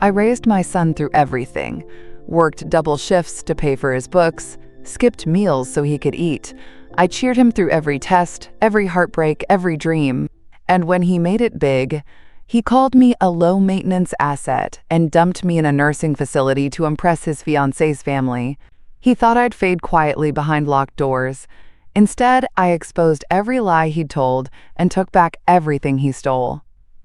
I raised my son through everything, worked double shifts to pay for his books, skipped meals so he could eat. I cheered him through every test, every heartbreak, every dream. And when he made it big, he called me a low-maintenance asset and dumped me in a nursing facility to impress his fiance's family. He thought I'd fade quietly behind locked doors. Instead, I exposed every lie he'd told and took back everything he stole.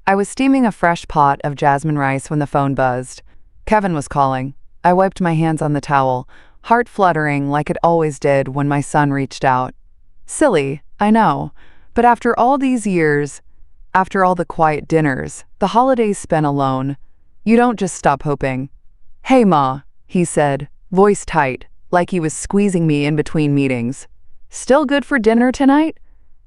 I was steaming a fresh pot of jasmine rice when the phone buzzed. Kevin was calling. I wiped my hands on the towel, heart fluttering like it always did when my son reached out. Silly, I know, but after all these years, after all the quiet dinners, the holidays spent alone, you don't just stop hoping. "Hey, Ma," he said, voice tight, like he was squeezing me in between meetings. "Still good for dinner tonight?"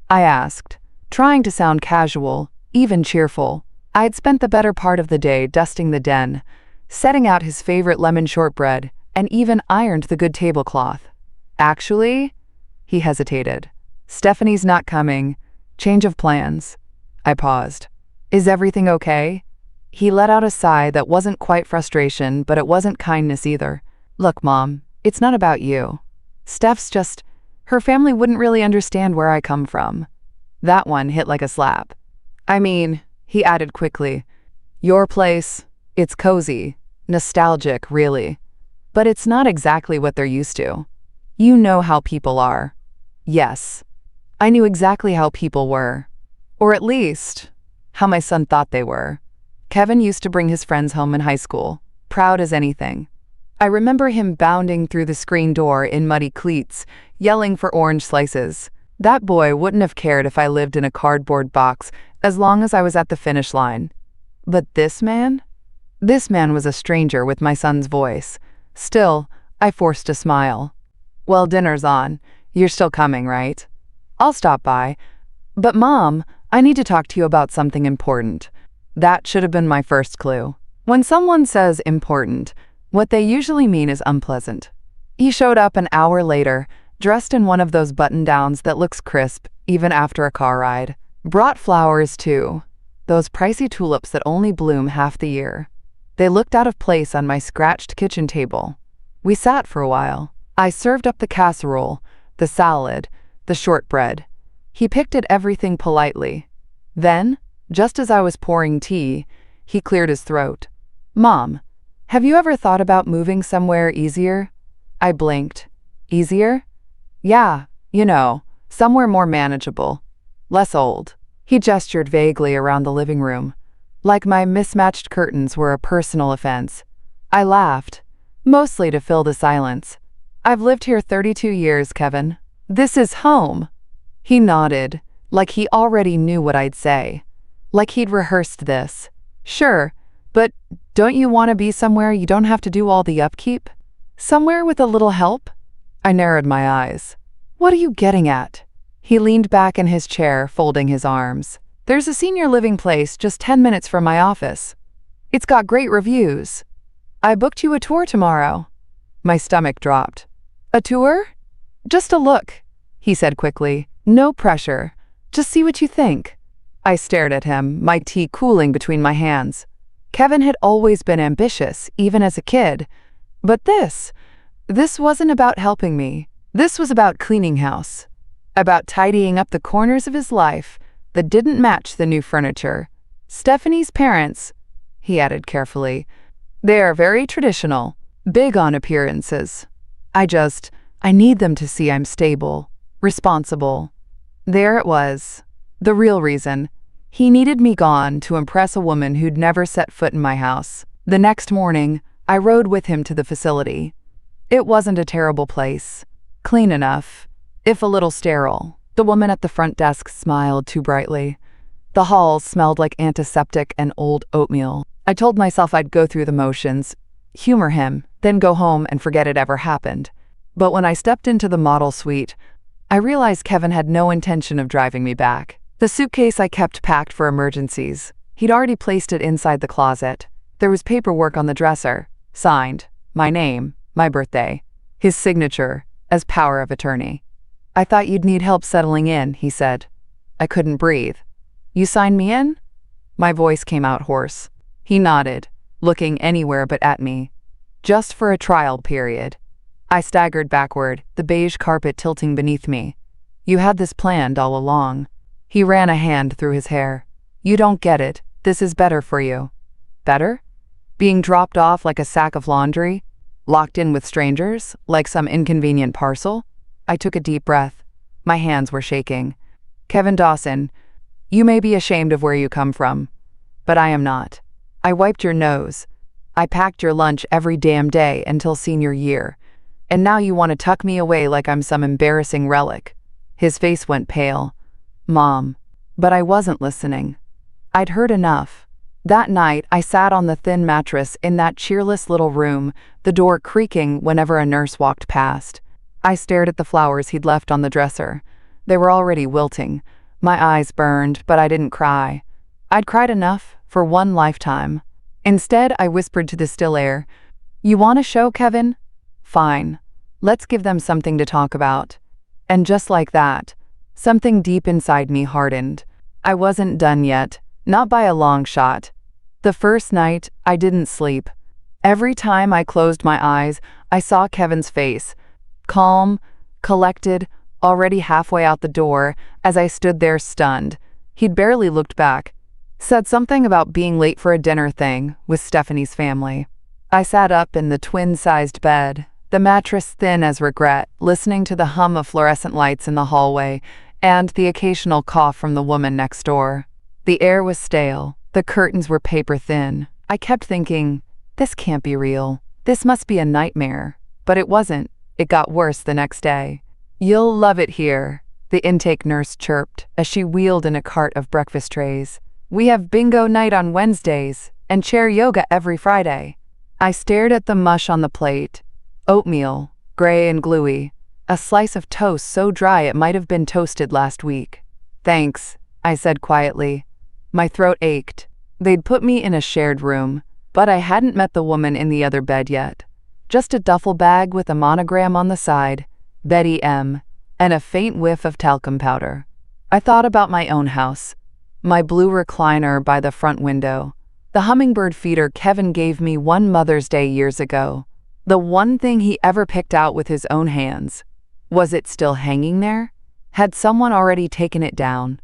I asked, trying to sound casual, even cheerful. I'd spent the better part of the day dusting the den, setting out his favorite lemon shortbread, and even ironed the good tablecloth. "Actually," he hesitated, "Stephanie's not coming. Change of plans." I paused. "Is everything okay?" He let out a sigh that wasn't quite frustration, but it wasn't kindness either. "Look, Mom, it's not about you. Steph's just, her family wouldn't really understand where I come from." That one hit like a slap. "I mean," he added quickly, "your place, it's cozy, nostalgic, really. But it's not exactly what they're used to. You know how people are." Yes, I knew exactly how people were. Or at least, how my son thought they were. Kevin used to bring his friends home in high school, proud as anything. I remember him bounding through the screen door in muddy cleats, yelling for orange slices. That boy wouldn't have cared if I lived in a cardboard box as long as I was at the finish line. But this man? This man was a stranger with my son's voice. Still, I forced a smile. "Well, dinner's on. You're still coming, right?" "I'll stop by. But Mom, I need to talk to you about something important." That should have been my first clue. When someone says important, what they usually mean is unpleasant. He showed up an hour later, dressed in one of those button-downs that looks crisp even after a car ride. Brought flowers too, those pricey tulips that only bloom half the year. They looked out of place on my scratched kitchen table. We sat for a while. I served up the casserole, the salad, the shortbread. He picked at everything politely. Then, just as I was pouring tea, he cleared his throat. "Mom, have you ever thought about moving somewhere easier?" I blinked. "Easier?" "Yeah, you know, somewhere more manageable. Less old." He gestured vaguely around the living room, like my mismatched curtains were a personal offense. I laughed, mostly to fill the silence. "I've lived here 32 years, Kevin. This is home." He nodded, like he already knew what I'd say, like he'd rehearsed this. "Sure, but don't you want to be somewhere you don't have to do all the upkeep? Somewhere with a little help?" I narrowed my eyes. "What are you getting at?" He leaned back in his chair, folding his arms. "There's a senior living place just 10 minutes from my office. It's got great reviews. I booked you a tour tomorrow." My stomach dropped. "A tour?" "Just a look," he said quickly. "No pressure. Just see what you think." I stared at him, my tea cooling between my hands. Kevin had always been ambitious, even as a kid. But this wasn't about helping me. This was about cleaning house. About tidying up the corners of his life that didn't match the new furniture. "Stephanie's parents," he added carefully, "they are very traditional, big on appearances. I need them to see I'm stable, responsible." There it was, the real reason. He needed me gone to impress a woman who'd never set foot in my house. The next morning, I rode with him to the facility. It wasn't a terrible place. Clean enough, if a little sterile. The woman at the front desk smiled too brightly. The halls smelled like antiseptic and old oatmeal. I told myself I'd go through the motions, humor him, then go home and forget it ever happened. But when I stepped into the model suite, I realized Kevin had no intention of driving me back. The suitcase I kept packed for emergencies. He'd already placed it inside the closet. There was paperwork on the dresser, signed, my name, my birthday, his signature, as power of attorney. "I thought you'd need help settling in," he said. I couldn't breathe. "You signed me in?" My voice came out hoarse. He nodded. looking anywhere but at me. Just for a trial period. I staggered backward, the beige carpet tilting beneath me. You had this planned all along. He ran a hand through his hair. You don't get it. This is better for you. Better? Being dropped off like a sack of laundry? Locked in with strangers, like some inconvenient parcel? I took a deep breath. My hands were shaking. Kevin Dawson, you may be ashamed of where you come from, but I am not. I wiped your nose. I packed your lunch every damn day until senior year. And now you want to tuck me away like I'm some embarrassing relic. His face went pale. Mom. But I wasn't listening. I'd heard enough. That night, I sat on the thin mattress in that cheerless little room, the door creaking whenever a nurse walked past. I stared at the flowers he'd left on the dresser. They were already wilting. My eyes burned, but I didn't cry. I'd cried enough for one lifetime. Instead, I whispered to the still air, You want a show, Kevin? Fine. Let's give them something to talk about. And just like that, something deep inside me hardened. I wasn't done yet, not by a long shot. The first night, I didn't sleep. Every time I closed my eyes, I saw Kevin's face. Calm, collected, already halfway out the door, as I stood there stunned. He'd barely looked back. Said something about being late for a dinner thing with Stephanie's family. I sat up in the twin-sized bed, the mattress thin as regret, listening to the hum of fluorescent lights in the hallway and the occasional cough from the woman next door. The air was stale. The curtains were paper-thin. I kept thinking, this can't be real. This must be a nightmare. But it wasn't. It got worse the next day. You'll love it here, the intake nurse chirped as she wheeled in a cart of breakfast trays. We have bingo night on Wednesdays and chair yoga every Friday. I stared at the mush on the plate. Oatmeal, gray and gluey. A slice of toast so dry it might have been toasted last week. Thanks, I said quietly. My throat ached. They'd put me in a shared room, but I hadn't met the woman in the other bed yet. Just a duffel bag with a monogram on the side, Betty M., and a faint whiff of talcum powder. I thought about my own house, my blue recliner by the front window, the hummingbird feeder Kevin gave me one Mother's Day years ago, the one thing he ever picked out with his own hands. Was it still hanging there? Had someone already taken it down?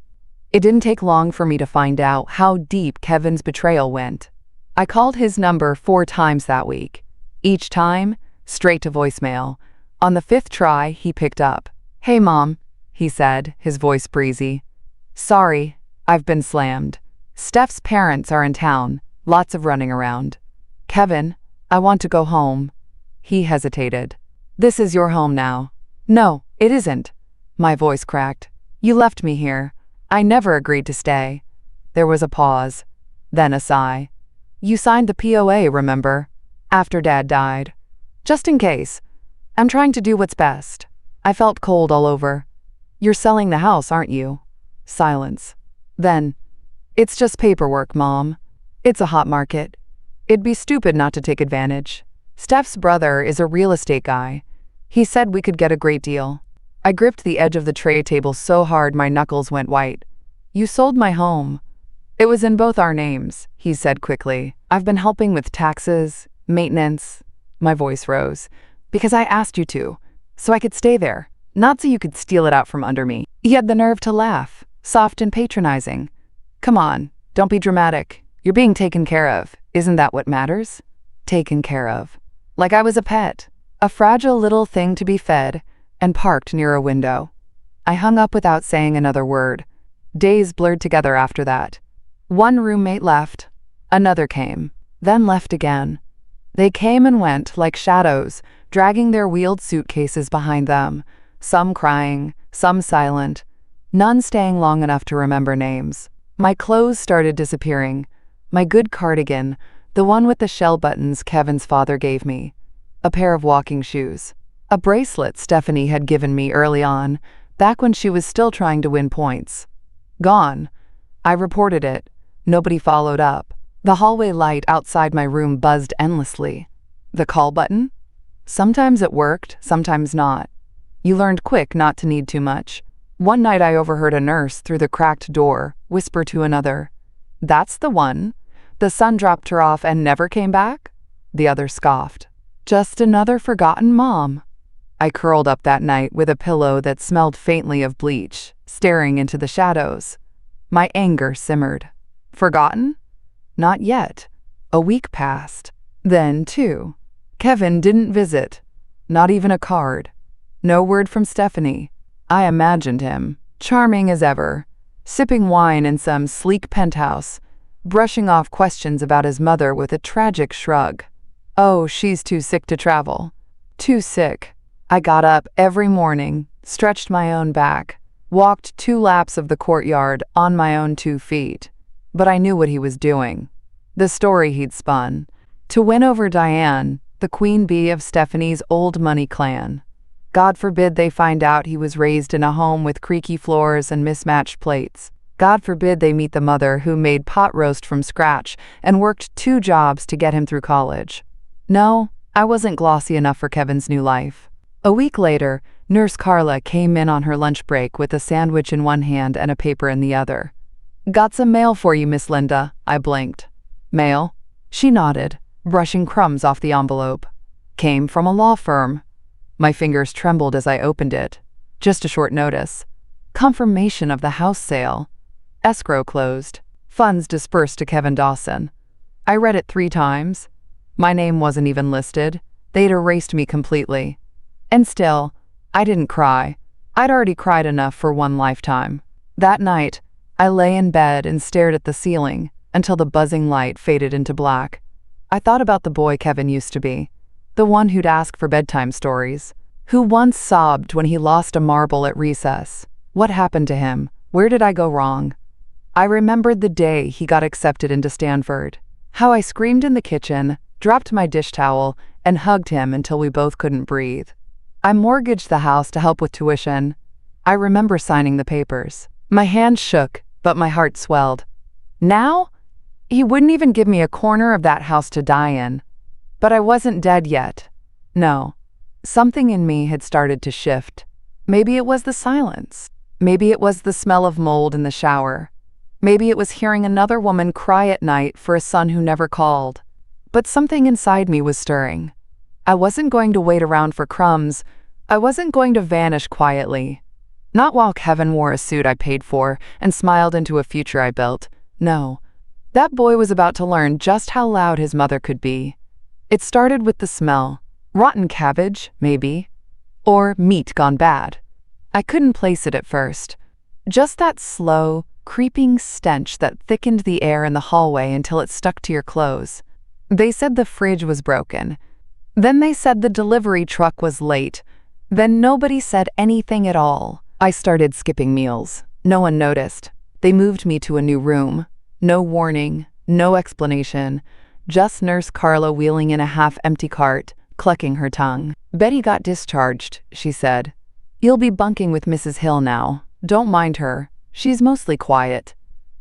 It didn't take long for me to find out how deep Kevin's betrayal went. I called his number 4 times that week. Each time, straight to voicemail. On the 5th try, he picked up. Hey, Mom, he said, his voice breezy. Sorry, I've been slammed. Steph's parents are in town, lots of running around. Kevin, I want to go home. He hesitated. This is your home now. No, it isn't. My voice cracked. You left me here. I never agreed to stay. There was a pause, then a sigh. You signed the POA, remember? After Dad died. Just in case. I'm trying to do what's best. I felt cold all over. You're selling the house, aren't you? Silence. Then, it's just paperwork, Mom. It's a hot market. It'd be stupid not to take advantage. Steph's brother is a real estate guy. He said we could get a great deal. I gripped the edge of the tray table so hard my knuckles went white. You sold my home. It was in both our names, he said quickly. I've been helping with taxes, maintenance. My voice rose. Because I asked you to, so I could stay there, not so you could steal it out from under me. He had the nerve to laugh, soft and patronizing. Come on, don't be dramatic. You're being taken care of. Isn't that what matters? Taken care of. Like I was a pet, a fragile little thing to be fed, and parked near a window. I hung up without saying another word. Days blurred together after that. One roommate left. Another came, then left again. They came and went like shadows, dragging their wheeled suitcases behind them, some crying, some silent, none staying long enough to remember names. My clothes started disappearing. My good cardigan, the one with the shell buttons Kevin's father gave me. A pair of walking shoes. A bracelet Stephanie had given me early on, back when she was still trying to win points. Gone. I reported it. Nobody followed up. The hallway light outside my room buzzed endlessly. The call button? Sometimes it worked, sometimes not. You learned quick not to need too much. One night I overheard a nurse through the cracked door whisper to another, "That's the one. The son dropped her off and never came back? The other scoffed. Just another forgotten mom. I curled up that night with a pillow that smelled faintly of bleach, staring into the shadows. My anger simmered. Forgotten? Not yet. A week passed. Then, too, Kevin didn't visit. Not even a card. No word from Stephanie. I imagined him, charming as ever, sipping wine in some sleek penthouse, brushing off questions about his mother with a tragic shrug. Oh, she's too sick to travel. Too sick. I got up every morning, stretched my own back, walked 2 laps of the courtyard on my own 2 feet. But I knew what he was doing. The story he'd spun. To win over Diane, the queen bee of Stephanie's old money clan. God forbid they find out he was raised in a home with creaky floors and mismatched plates. God forbid they meet the mother who made pot roast from scratch and worked 2 jobs to get him through college. No, I wasn't glossy enough for Kevin's new life. A week later, Nurse Carla came in on her lunch break with a sandwich in one hand and a paper in the other. Got some mail for you, Miss Linda, I blinked. Mail? She nodded, brushing crumbs off the envelope. Came from a law firm. My fingers trembled as I opened it. Just a short notice. Confirmation of the house sale. Escrow closed. Funds dispersed to Kevin Dawson. I read it 3 times. My name wasn't even listed. They'd erased me completely. And still, I didn't cry. I'd already cried enough for one lifetime. That night, I lay in bed and stared at the ceiling until the buzzing light faded into black. I thought about the boy Kevin used to be, the one who'd ask for bedtime stories, who once sobbed when he lost a marble at recess. What happened to him? Where did I go wrong? I remembered the day he got accepted into Stanford, how I screamed in the kitchen, dropped my dish towel, and hugged him until we both couldn't breathe. I mortgaged the house to help with tuition. I remember signing the papers. My hands shook, but my heart swelled. Now? He wouldn't even give me a corner of that house to die in. But I wasn't dead yet. No. Something in me had started to shift. Maybe it was the silence. Maybe it was the smell of mold in the shower. Maybe it was hearing another woman cry at night for a son who never called. But something inside me was stirring. I wasn't going to wait around for crumbs. I wasn't going to vanish quietly. Not while Kevin wore a suit I paid for and smiled into a future I built. No. That boy was about to learn just how loud his mother could be. It started with the smell. Rotten cabbage, maybe. Or meat gone bad. I couldn't place it at first. Just that slow, creeping stench that thickened the air in the hallway until it stuck to your clothes. They said the fridge was broken. Then they said the delivery truck was late. Then nobody said anything at all. I started skipping meals. No one noticed. They moved me to a new room. No warning, no explanation. Just Nurse Carla wheeling in a half-empty cart, clucking her tongue. Betty got discharged, she said. You'll be bunking with Mrs. Hill now. Don't mind her. She's mostly quiet.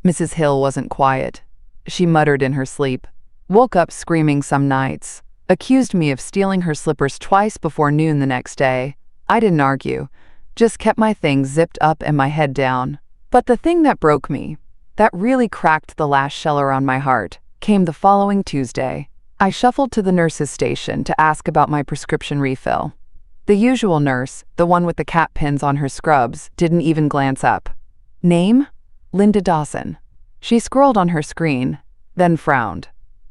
Mrs. Hill wasn't quiet. She muttered in her sleep. Woke up screaming some nights. Accused me of stealing her slippers twice before noon the next day. I didn't argue. Just kept my things zipped up and my head down. But the thing that broke me, that really cracked the last shell around my heart, came the following Tuesday. I shuffled to the nurse's station to ask about my prescription refill. The usual nurse, the one with the cat pins on her scrubs, didn't even glance up. Name? Linda Dawson. She scrolled on her screen, then frowned.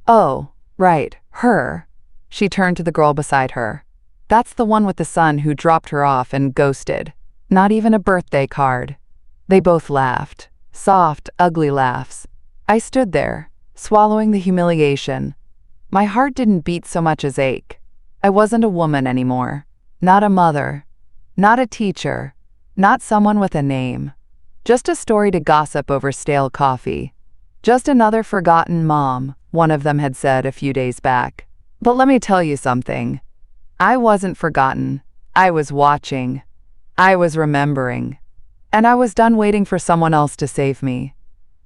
Oh, right, her. She turned to the girl beside her. That's the one with the son who dropped her off and ghosted. Not even a birthday card. They both laughed. Soft, ugly laughs. I stood there, swallowing the humiliation. My heart didn't beat so much as ache. I wasn't a woman anymore. Not a mother. Not a teacher. Not someone with a name. Just a story to gossip over stale coffee. Just another forgotten mom, one of them had said a few days back. But let me tell you something. I wasn't forgotten. I was watching. I was remembering. And I was done waiting for someone else to save me.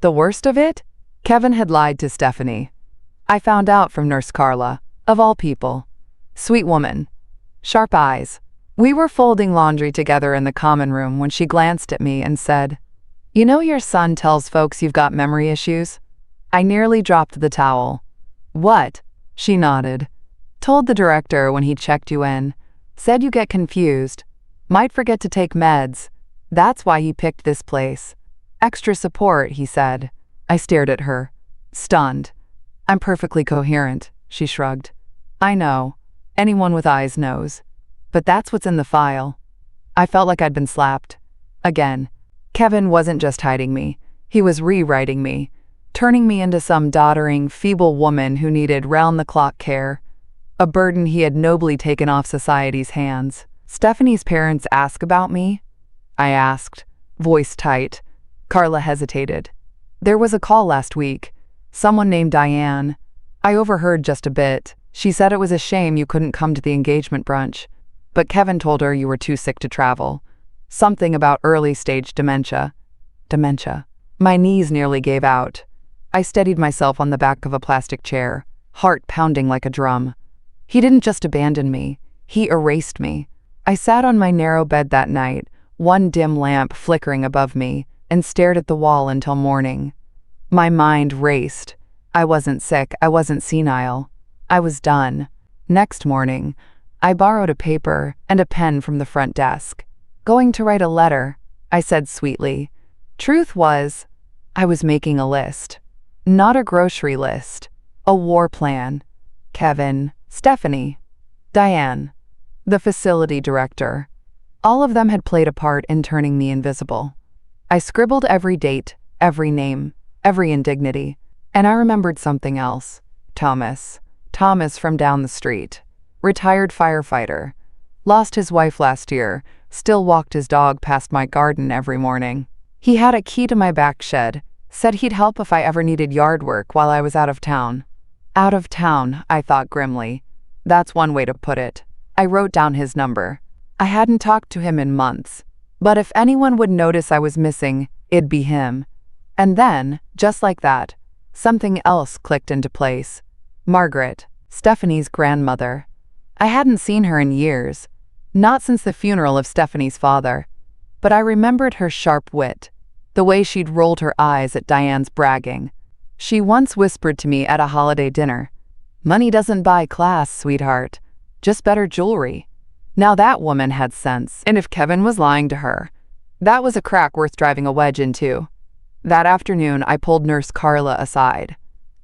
The worst of it? Kevin had lied to Stephanie. I found out from Nurse Carla, of all people. Sweet woman. Sharp eyes. We were folding laundry together in the common room when she glanced at me and said, You know your son tells folks you've got memory issues? I nearly dropped the towel. What? She nodded. Told the director when he checked you in. Said you get confused. Might forget to take meds. That's why he picked this place. Extra support, he said. I stared at her, stunned. I'm perfectly coherent, she shrugged. I know. Anyone with eyes knows. But that's what's in the file. I felt like I'd been slapped. Again. Kevin wasn't just hiding me. He was rewriting me, turning me into some doddering, feeble woman who needed round-the-clock care. A burden he had nobly taken off society's hands. Stephanie's parents ask about me? I asked, voice tight. Carla hesitated. There was a call last week. Someone named Diane. I overheard just a bit. She said it was a shame you couldn't come to the engagement brunch. But Kevin told her you were too sick to travel. Something about early-stage dementia. Dementia. My knees nearly gave out. I steadied myself on the back of a plastic chair, heart pounding like a drum. He didn't just abandon me. He erased me. I sat on my narrow bed that night, one dim lamp flickering above me, and stared at the wall until morning. My mind raced. I wasn't sick. I wasn't senile. I was done. Next morning, I borrowed a paper and a pen from the front desk. Going to write a letter, I said sweetly. Truth was, I was making a list. Not a grocery list. A war plan. Kevin, Stephanie, Diane, the facility director. All of them had played a part in turning me invisible. I scribbled every date, every name, every indignity, and I remembered something else. Thomas. Thomas from down the street. Retired firefighter. Lost his wife last year, still walked his dog past my garden every morning. He had a key to my back shed, said he'd help if I ever needed yard work while I was out of town. Out of town, I thought grimly. That's one way to put it. I wrote down his number. I hadn't talked to him in months, but if anyone would notice I was missing, it'd be him. And then, just like that, something else clicked into place. Margaret, Stephanie's grandmother. I hadn't seen her in years, not since the funeral of Stephanie's father, but I remembered her sharp wit, the way she'd rolled her eyes at Diane's bragging. She once whispered to me at a holiday dinner, "Money doesn't buy class, sweetheart, just better jewelry." Now that woman had sense, and if Kevin was lying to her, that was a crack worth driving a wedge into. That afternoon, I pulled Nurse Carla aside.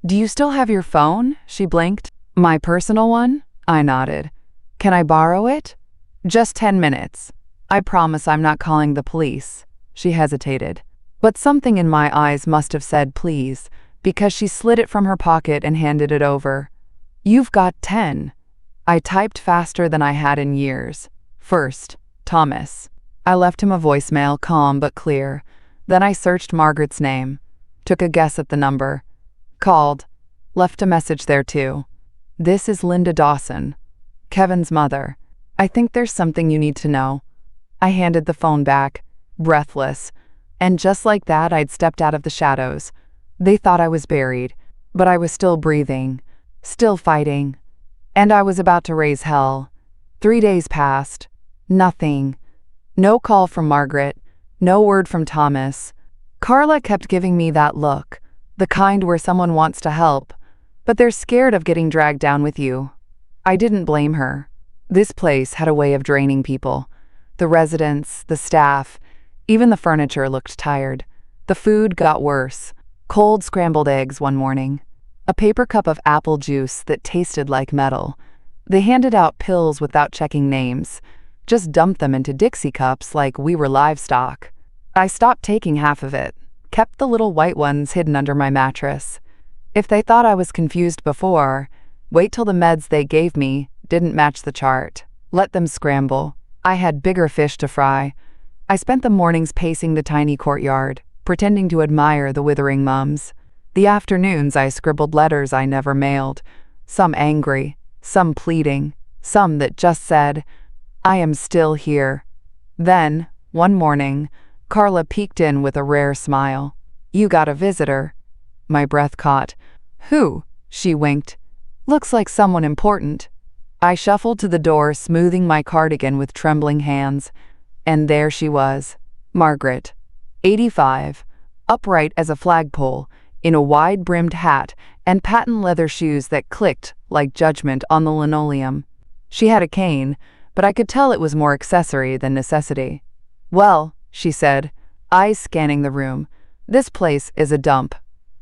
"Do you still have your phone?" she blinked. "My personal one?" I nodded. "Can I borrow it?" "Just 10 minutes. I promise I'm not calling the police." She hesitated. But something in my eyes must have said please, because she slid it from her pocket and handed it over. "You've got 10. I typed faster than I had in years. First, Thomas. I left him a voicemail, calm but clear. Then I searched Margaret's name, took a guess at the number, called, left a message there too. "This is Linda Dawson, Kevin's mother. I think there's something you need to know." I handed the phone back, breathless, and just like that I'd stepped out of the shadows. They thought I was buried, but I was still breathing, still fighting. And I was about to raise hell. 3 days passed. Nothing. No call from Margaret. No word from Thomas. Carla kept giving me that look, the kind where someone wants to help, but they're scared of getting dragged down with you. I didn't blame her. This place had a way of draining people. The residents, the staff, even the furniture looked tired. The food got worse. Cold scrambled eggs one morning. A paper cup of apple juice that tasted like metal. They handed out pills without checking names. Just dumped them into Dixie cups like we were livestock. I stopped taking half of it, kept the little white ones hidden under my mattress. If they thought I was confused before, wait till the meds they gave me didn't match the chart. Let them scramble. I had bigger fish to fry. I spent the mornings pacing the tiny courtyard, pretending to admire the withering mums. The afternoons I scribbled letters I never mailed, some angry, some pleading, some that just said, "I am still here." Then, one morning, Carla peeked in with a rare smile. "You got a visitor." My breath caught. "Who?" She winked. "Looks like someone important." I shuffled to the door, smoothing my cardigan with trembling hands. And there she was, Margaret, 85, upright as a flagpole, in a wide-brimmed hat and patent leather shoes that clicked like judgment on the linoleum. She had a cane, but I could tell it was more accessory than necessity. "Well," she said, eyes scanning the room, "this place is a dump."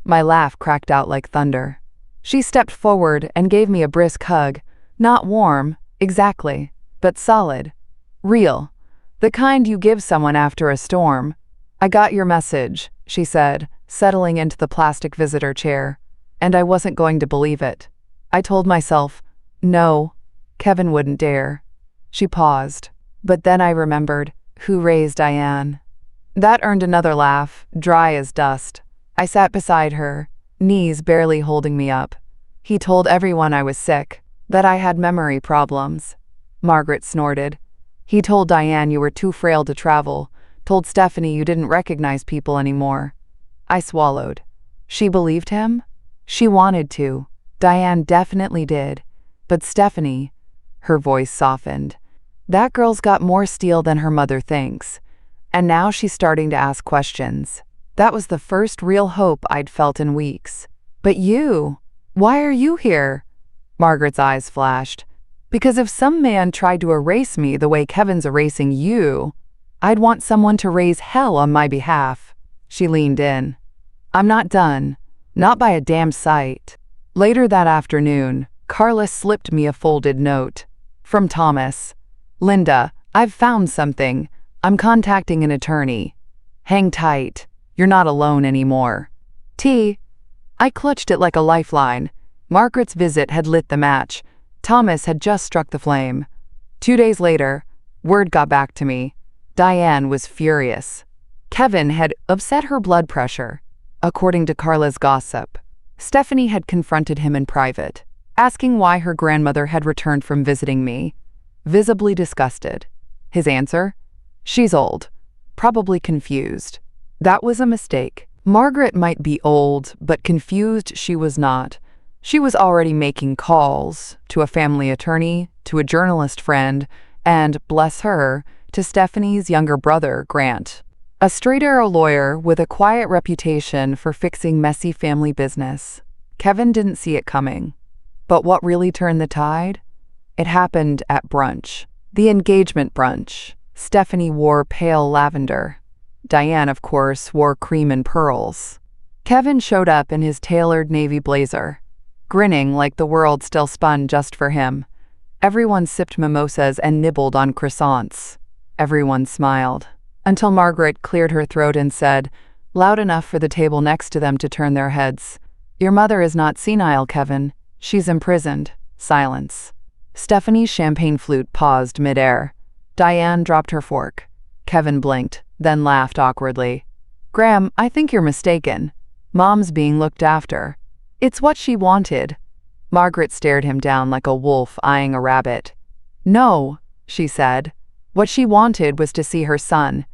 My laugh cracked out like thunder. She stepped forward and gave me a brisk hug. Not warm, exactly, but solid. Real. The kind you give someone after a storm. "I got your message," she said, settling into the plastic visitor chair. And I wasn't going to believe it. I told myself, no, Kevin wouldn't dare. She paused. But then I remembered who raised Diane. That earned another laugh, dry as dust. I sat beside her, knees barely holding me up. "He told everyone I was sick, that I had memory problems." Margaret snorted. "He told Diane you were too frail to travel, told Stephanie you didn't recognize people anymore." I swallowed. She believed him? She wanted to. Diane definitely did. But Stephanie, her voice softened. That girl's got more steel than her mother thinks. And now she's starting to ask questions. That was the first real hope I'd felt in weeks. "But you, why are you here?" Margaret's eyes flashed. "Because if some man tried to erase me the way Kevin's erasing you, I'd want someone to raise hell on my behalf." She leaned in. "I'm not done. Not by a damn sight." Later that afternoon, Carla slipped me a folded note. From Thomas. "Linda, I've found something. I'm contacting an attorney. Hang tight. You're not alone anymore." T. I clutched it like a lifeline. Margaret's visit had lit the match. Thomas had just struck the flame. 2 days later, word got back to me. Diane was furious. Kevin had upset her blood pressure, according to Carla's gossip. Stephanie had confronted him in private, asking why her grandmother had returned from visiting me, visibly disgusted. His answer? "She's old, probably confused." That was a mistake. Margaret might be old, but confused she was not. She was already making calls to a family attorney, to a journalist friend, and, bless her, to Stephanie's younger brother, Grant, a straight-arrow lawyer with a quiet reputation for fixing messy family business. Kevin didn't see it coming. But what really turned the tide? It happened at brunch. The engagement brunch. Stephanie wore pale lavender. Diane, of course, wore cream and pearls. Kevin showed up in his tailored navy blazer, grinning like the world still spun just for him. Everyone sipped mimosas and nibbled on croissants. Everyone smiled. Until Margaret cleared her throat and said, loud enough for the table next to them to turn their heads, "Your mother is not senile, Kevin. She's imprisoned." Silence. Stephanie's champagne flute paused midair. Diane dropped her fork. Kevin blinked, then laughed awkwardly. "Graham, I think you're mistaken. Mom's being looked after. It's what she wanted." Margaret stared him down like a wolf eyeing a rabbit. "No," she said. "What she wanted was to see her son.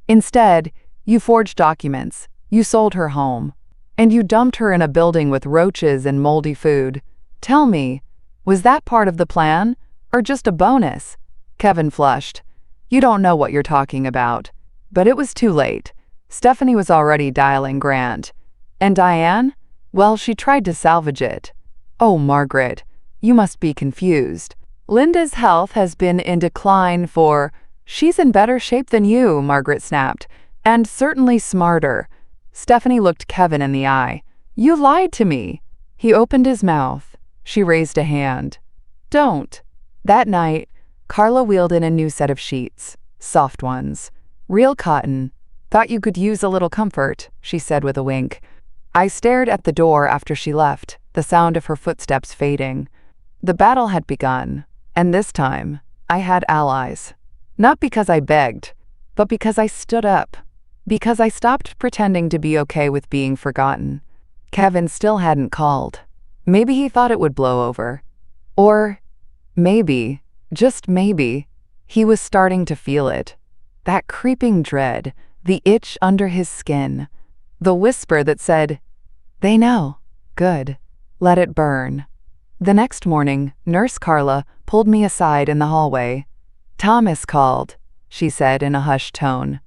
Instead, you forged documents, you sold her home, and you dumped her in a building with roaches and moldy food. Tell me, was that part of the plan, or just a bonus?" Kevin flushed. "You don't know what you're talking about." But it was too late. Stephanie was already dialing Grant. And Diane? Well, she tried to salvage it. "Oh, Margaret, you must be confused. Linda's health has been in decline for—" "She's in better shape than you," Margaret snapped. "And certainly smarter." Stephanie looked Kevin in the eye. "You lied to me." He opened his mouth. She raised a hand. "Don't." That night, Carla wheeled in a new set of sheets. Soft ones. Real cotton. "Thought you could use a little comfort," she said with a wink. I stared at the door after she left, the sound of her footsteps fading. The battle had begun, and this time, I had allies. Not because I begged, but because I stood up. Because I stopped pretending to be okay with being forgotten. Kevin still hadn't called. Maybe he thought it would blow over. Or maybe, just maybe, he was starting to feel it. That creeping dread, the itch under his skin, the whisper that said, "They know. Good. Let it burn." The next morning, Nurse Carla pulled me aside in the hallway. "Thomas called," she said in a hushed tone.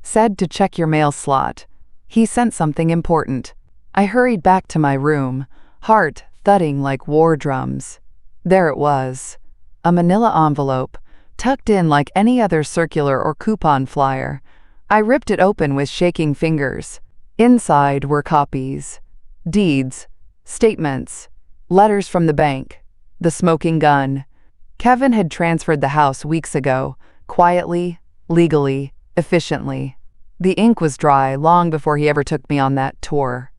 "Said to check your mail slot. He sent something important." I hurried back to my room, heart thudding like war drums. There it was, a manila envelope, tucked in like any other circular or coupon flyer. I ripped it open with shaking fingers. Inside were copies, deeds, statements, letters from the bank, the smoking gun. Kevin had transferred the house weeks ago, quietly, legally, efficiently. The ink was dry long before he ever took me on that tour.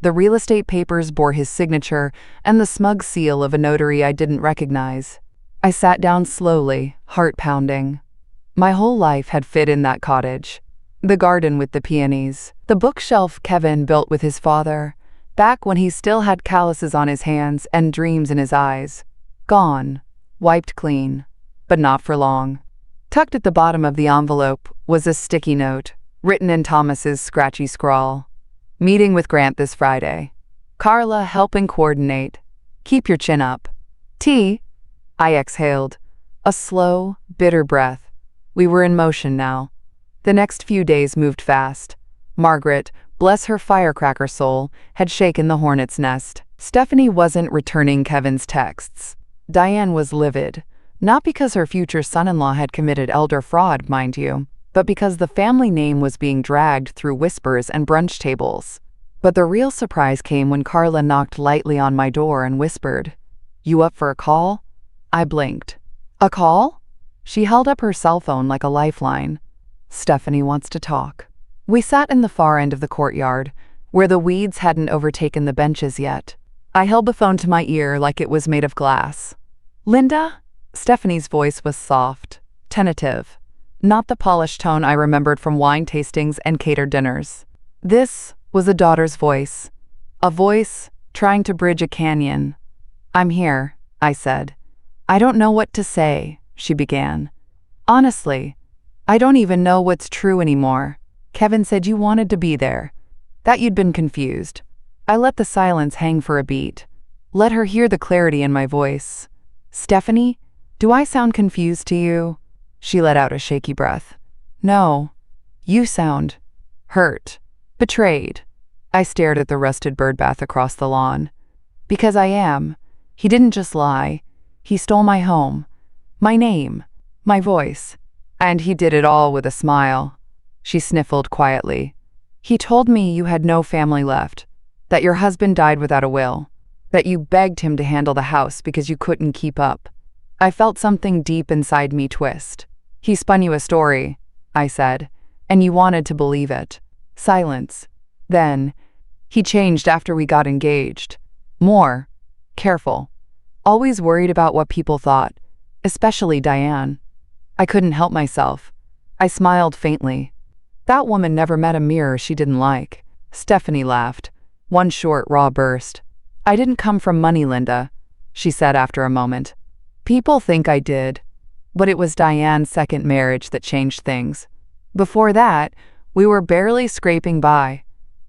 The real estate papers bore his signature and the smug seal of a notary I didn't recognize. I sat down slowly, heart pounding. My whole life had fit in that cottage. The garden with the peonies, the bookshelf Kevin built with his father, back when he still had calluses on his hands and dreams in his eyes. Gone, wiped clean, but not for long. Tucked at the bottom of the envelope was a sticky note, written in Thomas's scratchy scrawl. Meeting with Grant this Friday. Carla helping coordinate. Keep your chin up. T. I exhaled. A slow, bitter breath. We were in motion now. The next few days moved fast. Margaret, bless her firecracker soul, had shaken the hornet's nest. Stephanie wasn't returning Kevin's texts. Diane was livid. Not because her future son-in-law had committed elder fraud, mind you, but because the family name was being dragged through whispers and brunch tables. But the real surprise came when Carla knocked lightly on my door and whispered, "You up for a call?" I blinked. "A call?" She held up her cell phone like a lifeline. "Stephanie wants to talk." We sat in the far end of the courtyard, where the weeds hadn't overtaken the benches yet. I held the phone to my ear like it was made of glass. "Linda?" Stephanie's voice was soft, tentative, not the polished tone I remembered from wine tastings and catered dinners. This was a daughter's voice, a voice trying to bridge a canyon. "I'm here," I said. "I don't know what to say," she began. "Honestly, I don't even know what's true anymore. Kevin said you wanted to be there, that you'd been confused." I let the silence hang for a beat, let her hear the clarity in my voice. "Stephanie, do I sound confused to you?" She let out a shaky breath. "No, you sound hurt, betrayed." I stared at the rusted birdbath across the lawn. "Because I am. He didn't just lie. He stole my home, my name, my voice. And he did it all with a smile." She sniffled quietly. "He told me you had no family left, that your husband died without a will, that you begged him to handle the house because you couldn't keep up." I felt something deep inside me twist. "He spun you a story," I said, "and you wanted to believe it." Silence. Then, "He changed after we got engaged. More careful. Always worried about what people thought, especially Diane." I couldn't help myself. I smiled faintly. That woman never met a mirror she didn't like. Stephanie laughed. One short, raw burst. "I didn't come from money, Linda," she said after a moment. "People think I did, but it was Diane's second marriage that changed things. Before that, we were barely scraping by.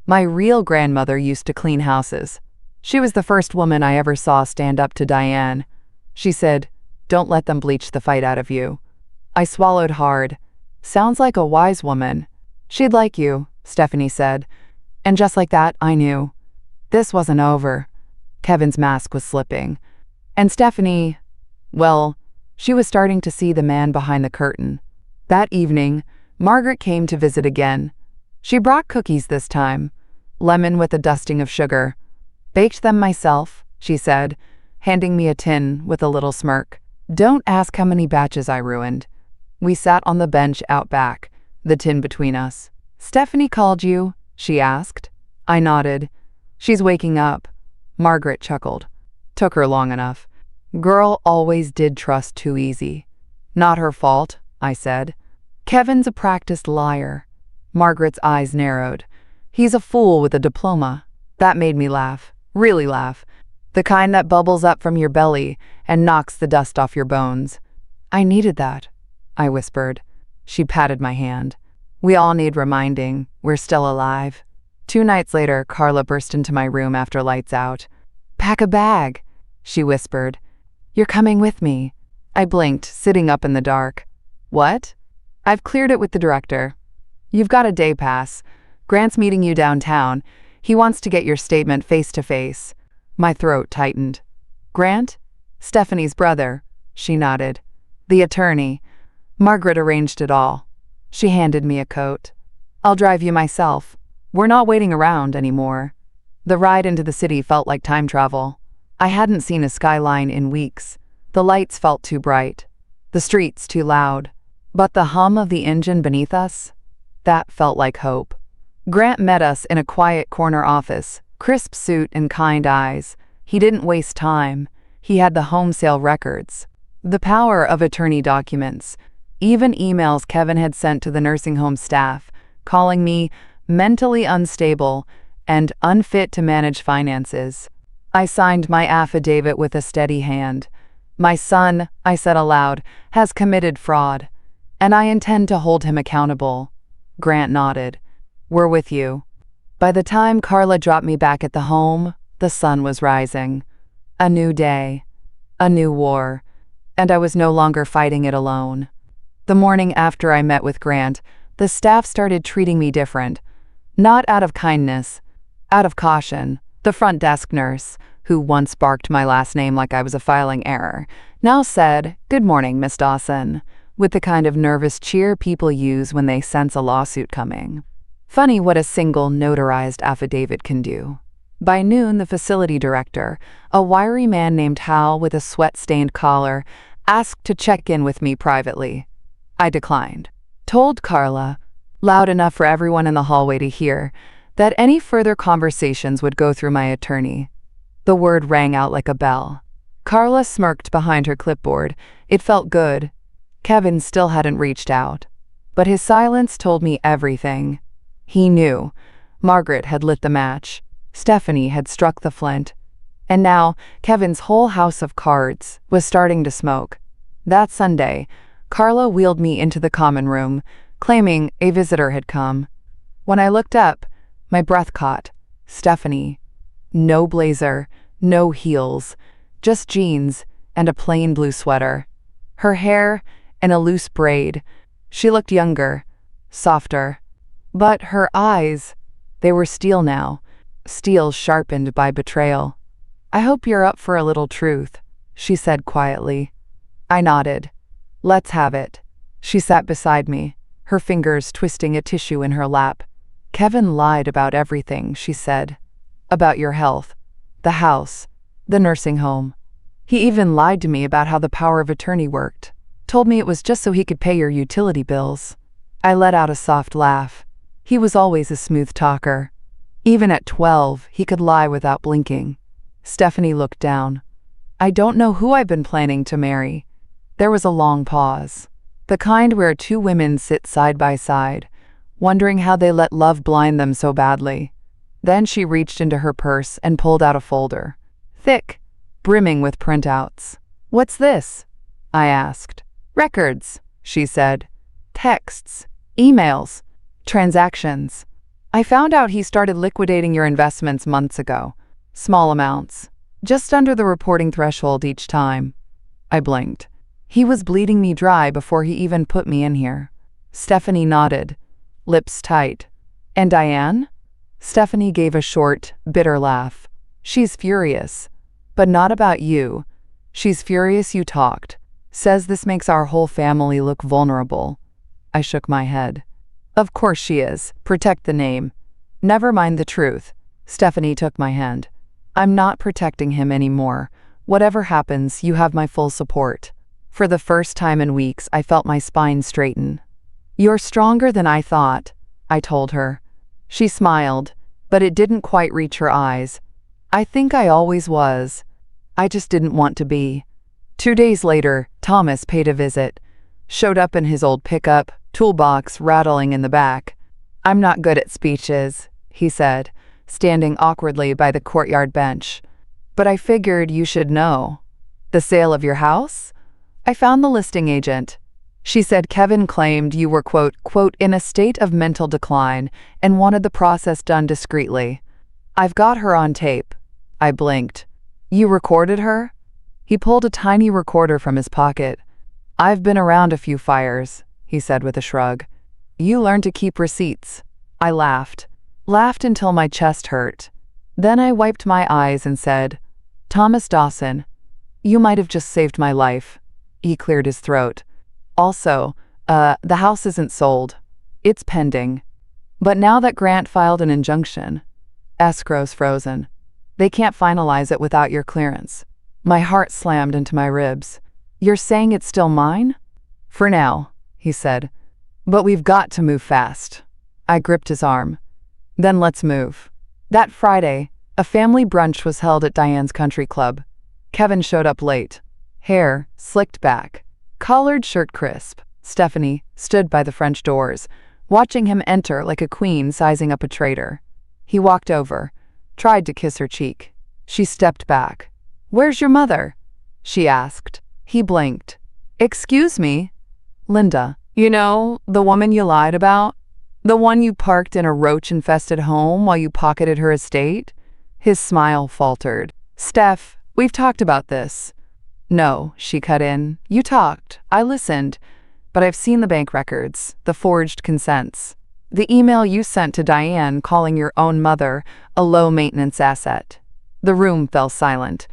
My real grandmother used to clean houses. She was the first woman I ever saw stand up to Diane. She said, 'Don't let them bleach the fight out of you.'" I swallowed hard. "Sounds like a wise woman." "She'd like you," Stephanie said. And just like that, I knew. This wasn't over. Kevin's mask was slipping. And Stephanie, well, she was starting to see the man behind the curtain. That evening, Margaret came to visit again. She brought cookies this time, lemon with a dusting of sugar. "Baked them myself," she said, handing me a tin with a little smirk. "Don't ask how many batches I ruined." We sat on the bench out back, the tin between us. "Stephanie called you?" she asked. I nodded. "She's waking up." Margaret chuckled. "Took her long enough. Girl always did trust too easy." "Not her fault," I said. "Kevin's a practiced liar." Margaret's eyes narrowed. "He's a fool with a diploma." That made me laugh, really laugh. The kind that bubbles up from your belly and knocks the dust off your bones. "I needed that," I whispered. She patted my hand. "We all need reminding. We're still alive." 2 nights later, Carla burst into my room after lights out. "Pack a bag," she whispered. "You're coming with me." I blinked, sitting up in the dark. "What?" "I've cleared it with the director. You've got a day pass. Grant's meeting you downtown. He wants to get your statement face to face. My throat tightened. Grant? Stephanie's brother. She nodded. The attorney. Margaret arranged it all. She handed me a coat. I'll drive you myself. We're not waiting around anymore. The ride into the city felt like time travel. I hadn't seen a skyline in weeks. The lights felt too bright. The streets too loud. But the hum of the engine beneath us? That felt like hope. Grant met us in a quiet corner office, crisp suit and kind eyes. He didn't waste time. He had the home sale records. The power of attorney documents. Even emails Kevin had sent to the nursing home staff, calling me mentally unstable and unfit to manage finances. I signed my affidavit with a steady hand. My son, I said aloud, has committed fraud, and I intend to hold him accountable. Grant nodded. We're with you. By the time Carla dropped me back at the home, the sun was rising. A new day. A new war. And I was no longer fighting it alone. The morning after I met with Grant, the staff started treating me different. Not out of kindness, out of caution. The front desk nurse, who once barked my last name like I was a filing error, now said, "Good morning, Miss Dawson," with the kind of nervous cheer people use when they sense a lawsuit coming. Funny what a single notarized affidavit can do. By noon, the facility director, a wiry man named Hal with a sweat-stained collar, asked to check in with me privately. I declined. Told Carla, loud enough for everyone in the hallway to hear, that any further conversations would go through my attorney. The word rang out like a bell. Carla smirked behind her clipboard. It felt good. Kevin still hadn't reached out. But his silence told me everything. He knew. Margaret had lit the match. Stephanie had struck the flint. And now, Kevin's whole house of cards was starting to smoke. That Sunday, Carla wheeled me into the common room, claiming a visitor had come. When I looked up, my breath caught. Stephanie. No blazer, no heels, just jeans and a plain blue sweater. Her hair in a loose braid. She looked younger, softer. But her eyes, they were steel now, steel sharpened by betrayal. "I hope you're up for a little truth," she said quietly. I nodded. "Let's have it." She sat beside me, her fingers twisting a tissue in her lap. "Kevin lied about everything," she said. "About your health, the house, the nursing home. He even lied to me about how the power of attorney worked. Told me it was just so he could pay your utility bills." I let out a soft laugh. He was always a smooth talker. Even at 12, he could lie without blinking. Stephanie looked down. "I don't know who I've been planning to marry." There was a long pause. The kind where two women sit side by side, wondering how they let love blind them so badly. Then she reached into her purse and pulled out a folder. Thick, brimming with printouts. "What's this?" I asked. "Records," she said. "Texts, emails, transactions. I found out he started liquidating your investments months ago. Small amounts. Just under the reporting threshold each time." I blinked. He was bleeding me dry before he even put me in here. Stephanie nodded, lips tight. "And Diane?" Stephanie gave a short, bitter laugh. "She's furious. But not about you. She's furious you talked. Says this makes our whole family look vulnerable." I shook my head. "Of course she is. Protect the name. Never mind the truth." Stephanie took my hand. "I'm not protecting him anymore. Whatever happens, you have my full support." For the first time in weeks, I felt my spine straighten. "You're stronger than I thought," I told her. She smiled, but it didn't quite reach her eyes. "I think I always was. I just didn't want to be." 2 days later, Thomas paid a visit. Showed up in his old pickup, toolbox rattling in the back. "I'm not good at speeches," he said, standing awkwardly by the courtyard bench. "But I figured you should know." "The sale of your house?" "I found the listing agent. She said Kevin claimed you were quote, in a state of mental decline and wanted the process done discreetly. I've got her on tape." I blinked. "You recorded her?" He pulled a tiny recorder from his pocket. "I've been around a few fires," he said with a shrug. "You learn to keep receipts." I laughed. laughed until my chest hurt. Then I wiped my eyes and said, "Thomas Dawson, you might have just saved my life." He cleared his throat. "Also, the house isn't sold. It's pending. But now that Grant filed an injunction, escrow's frozen. They can't finalize it without your clearance." My heart slammed into my ribs. "You're saying it's still mine?" "For now," he said. "But we've got to move fast." I gripped his arm. "Then let's move." That Friday, a family brunch was held at Diane's country club. Kevin showed up late. Hair slicked back, collared shirt crisp. Stephanie stood by the French doors, watching him enter like a queen sizing up a traitor. He walked over, tried to kiss her cheek. She stepped back. "Where's your mother?" she asked. He blinked. "Excuse me?" "Linda, you know, the woman you lied about? The one you parked in a roach-infested home while you pocketed her estate?" His smile faltered. "Steph, we've talked about this." "No," she cut in. "You talked. I listened. But I've seen the bank records, the forged consents. The email you sent to Diane calling your own mother a low-maintenance asset." The room fell silent.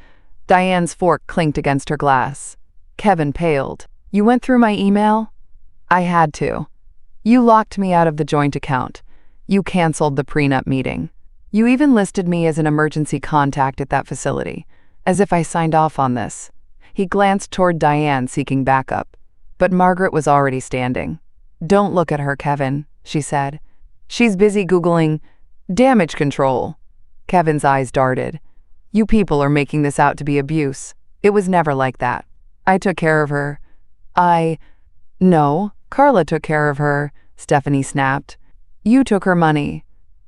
Diane's fork clinked against her glass. Kevin paled. "You went through my email?" "I had to. You locked me out of the joint account. You canceled the prenup meeting. You even listed me as an emergency contact at that facility, as if I signed off on this." He glanced toward Diane, seeking backup. But Margaret was already standing. "Don't look at her, Kevin," she said. "She's busy Googling damage control." Kevin's eyes darted. "You people are making this out to be abuse. It was never like that. I took care of her." "No, Carla took care of her," Stephanie snapped. "You took her money."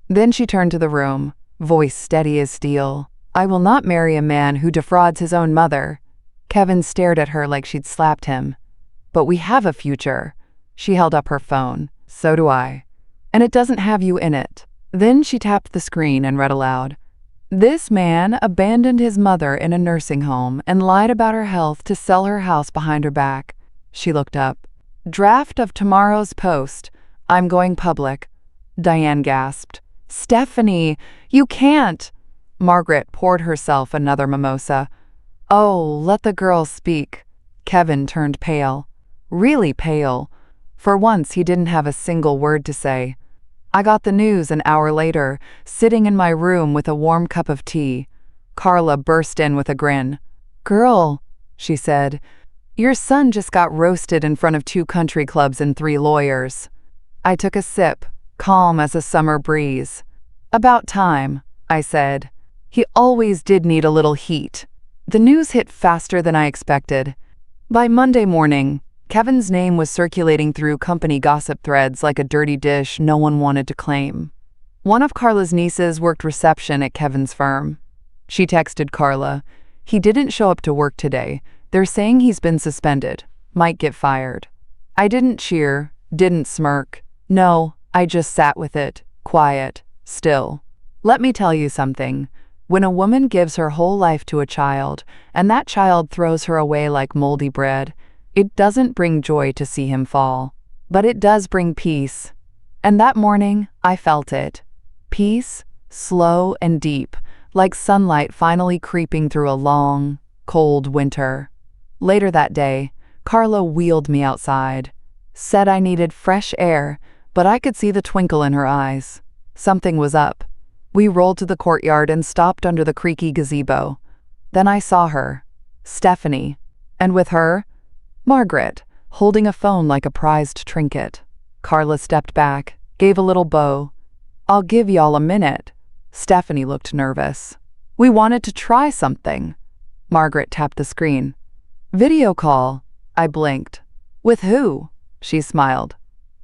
Then she turned to the room, voice steady as steel. "I will not marry a man who defrauds his own mother." Kevin stared at her like she'd slapped him. "But we have a future." She held up her phone. "So do I. And it doesn't have you in it." Then she tapped the screen and read aloud. "This man abandoned his mother in a nursing home and lied about her health to sell her house behind her back." She looked up. "Draft of tomorrow's Post. I'm going public." Diane gasped. "Stephanie, you can't." Margaret poured herself another mimosa. "Oh, let the girl speak." Kevin turned pale. Really pale. For once, he didn't have a single word to say. I got the news an hour later, sitting in my room with a warm cup of tea. Carla burst in with a grin. "Girl," she said, "your son just got roasted in front of 2 country clubs and 3 lawyers." I took a sip, calm as a summer breeze. "About time," I said. He always did need a little heat. The news hit faster than I expected. By Monday morning, Kevin's name was circulating through company gossip threads like a dirty dish no one wanted to claim. One of Carla's nieces worked reception at Kevin's firm. She texted Carla, "He didn't show up to work today. They're saying he's been suspended. Might get fired." I didn't cheer, didn't smirk. No, I just sat with it, quiet, still. Let me tell you something. When a woman gives her whole life to a child, and that child throws her away like moldy bread, it doesn't bring joy to see him fall. But it does bring peace. And that morning, I felt it. Peace, slow and deep, like sunlight finally creeping through a long, cold winter. Later that day, Carla wheeled me outside. Said I needed fresh air, but I could see the twinkle in her eyes. Something was up. We rolled to the courtyard and stopped under the creaky gazebo. Then I saw her, Stephanie, and with her, Margaret, holding a phone like a prized trinket. Carla stepped back, gave a little bow. "I'll give y'all a minute." Stephanie looked nervous. "We wanted to try something." Margaret tapped the screen. "Video call." I blinked. "With who?" She smiled.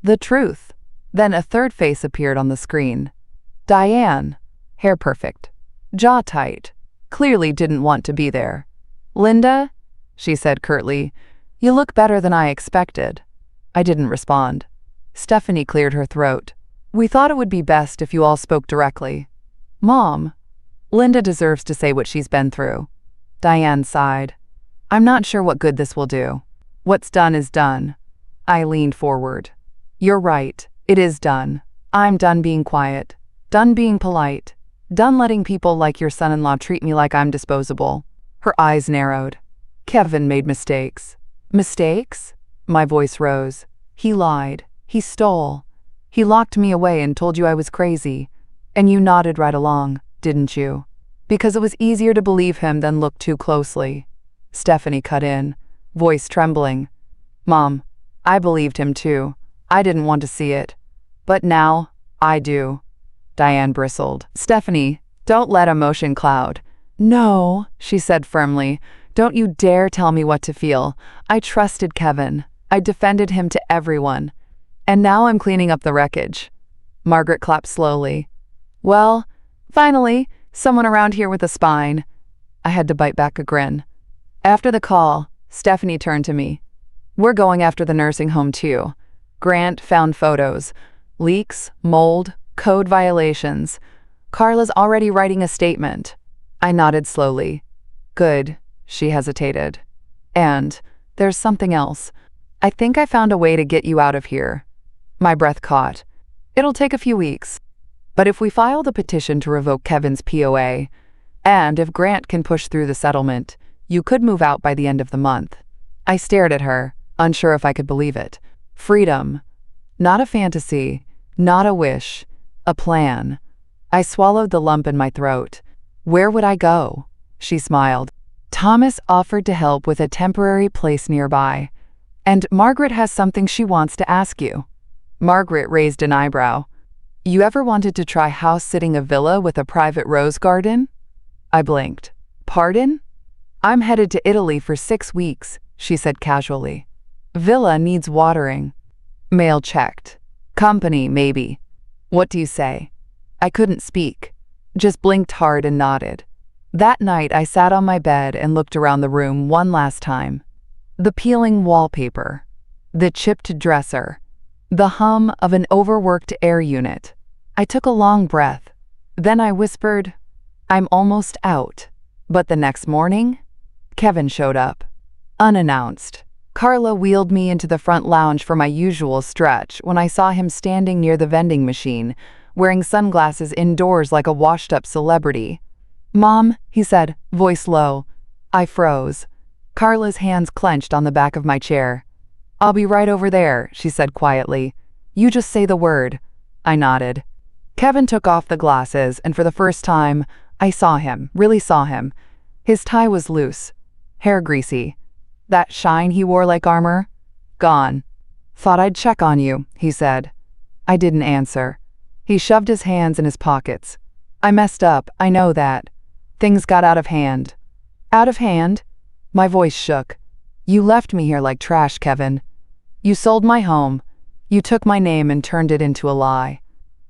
"The truth." Then a third face appeared on the screen. Diane. Hair perfect. Jaw tight. Clearly didn't want to be there. "Linda," she said curtly, "you look better than I expected." I didn't respond. Stephanie cleared her throat. "We thought it would be best if you all spoke directly." "Mom, Linda deserves to say what she's been through." Diane sighed. "I'm not sure what good this will do. What's done is done." I leaned forward. "You're right. It is done. I'm done being quiet. Done being polite. Done letting people like your son-in-law treat me like I'm disposable. Her eyes narrowed. Kevin made mistakes. Mistakes? My voice rose. He lied. He stole. He locked me away and told you I was crazy. And you nodded right along, didn't you? Because it was easier to believe him than look too closely. Stephanie cut in, voice trembling. Mom, I believed him too. I didn't want to see it. But now, I do. Diane bristled. Stephanie, don't let emotion cloud. No, she said firmly. Don't you dare tell me what to feel. I trusted Kevin. I defended him to everyone. And now I'm cleaning up the wreckage. Margaret clapped slowly. Well, finally, someone around here with a spine. I had to bite back a grin. After the call, Stephanie turned to me. We're going after the nursing home too. Grant found photos. Leaks, mold, code violations. Carla's already writing a statement. I nodded slowly. Good, she hesitated. And there's something else. I think I found a way to get you out of here. My breath caught. It'll take a few weeks. But if we file the petition to revoke Kevin's POA, and if Grant can push through the settlement, you could move out by the end of the month. I stared at her, unsure if I could believe it. Freedom. Not a fantasy, not a wish, a plan. I swallowed the lump in my throat. Where would I go? She smiled. Thomas offered to help with a temporary place nearby. And Margaret has something she wants to ask you. Margaret raised an eyebrow. You ever wanted to try house-sitting a villa with a private rose garden? I blinked. Pardon? I'm headed to Italy for 6 weeks, she said casually. Villa needs watering. Mail checked. Company, maybe. What do you say? I couldn't speak. Just blinked hard and nodded. That night I sat on my bed and looked around the room one last time. The peeling wallpaper. The chipped dresser. The hum of an overworked air unit. I took a long breath. Then I whispered, I'm almost out. But the next morning, Kevin showed up. Unannounced. Carla wheeled me into the front lounge for my usual stretch when I saw him standing near the vending machine, wearing sunglasses indoors like a washed-up celebrity. Mom, he said, voice low. I froze. Carla's hands clenched on the back of my chair. I'll be right over there, she said quietly. You just say the word. I nodded. Kevin took off the glasses, and for the first time, I saw him, really saw him. His tie was loose, hair greasy. That shine he wore like armor? Gone. Thought I'd check on you, he said. I didn't answer. He shoved his hands in his pockets. I messed up, I know that. Things got out of hand. Out of hand? My voice shook. You left me here like trash, Kevin. You sold my home. You took my name and turned it into a lie.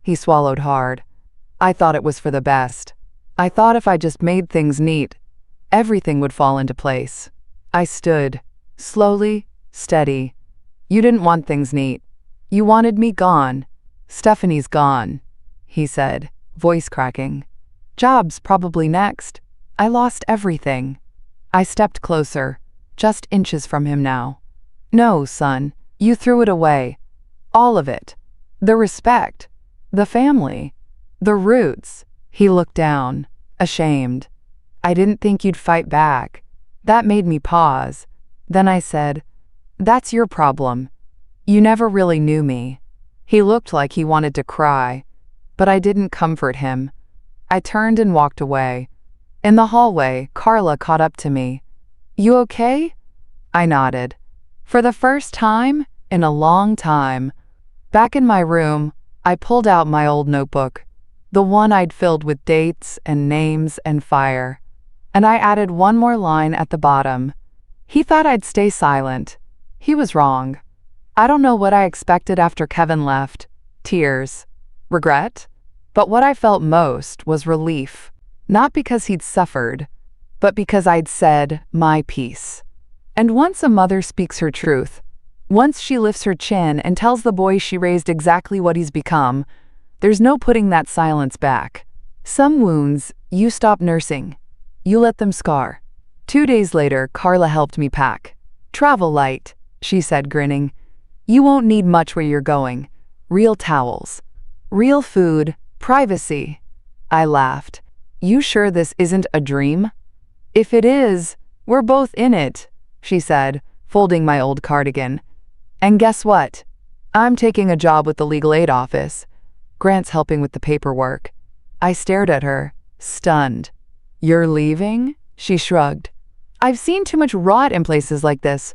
He swallowed hard. I thought it was for the best. I thought if I just made things neat, everything would fall into place. I stood, slowly, steady. You didn't want things neat. You wanted me gone. Stephanie's gone, he said, voice cracking. Job's probably next. I lost everything. I stepped closer, just inches from him now. No, son, you threw it away. All of it. The respect. The family. The roots. He looked down, ashamed. I didn't think you'd fight back. That made me pause. Then I said, that's your problem. You never really knew me. He looked like he wanted to cry, but I didn't comfort him. I turned and walked away. In the hallway, Carla caught up to me. You okay? I nodded. For the first time in a long time. Back in my room, I pulled out my old notebook, the one I'd filled with dates and names and fire. And I added one more line at the bottom. He thought I'd stay silent. He was wrong. I don't know what I expected after Kevin left. Tears. Regret? But what I felt most was relief. Not because he'd suffered, but because I'd said my piece. And once a mother speaks her truth, once she lifts her chin and tells the boy she raised exactly what he's become, there's no putting that silence back. Some wounds, you stop nursing. You let them scar. 2 days later, Carla helped me pack. Travel light, she said, grinning. You won't need much where you're going. Real towels. Real food. Privacy. I laughed. You sure this isn't a dream? If it is, we're both in it, she said, folding my old cardigan. And guess what? I'm taking a job with the legal aid office. Grant's helping with the paperwork. I stared at her, stunned. You're leaving? She shrugged. I've seen too much rot in places like this.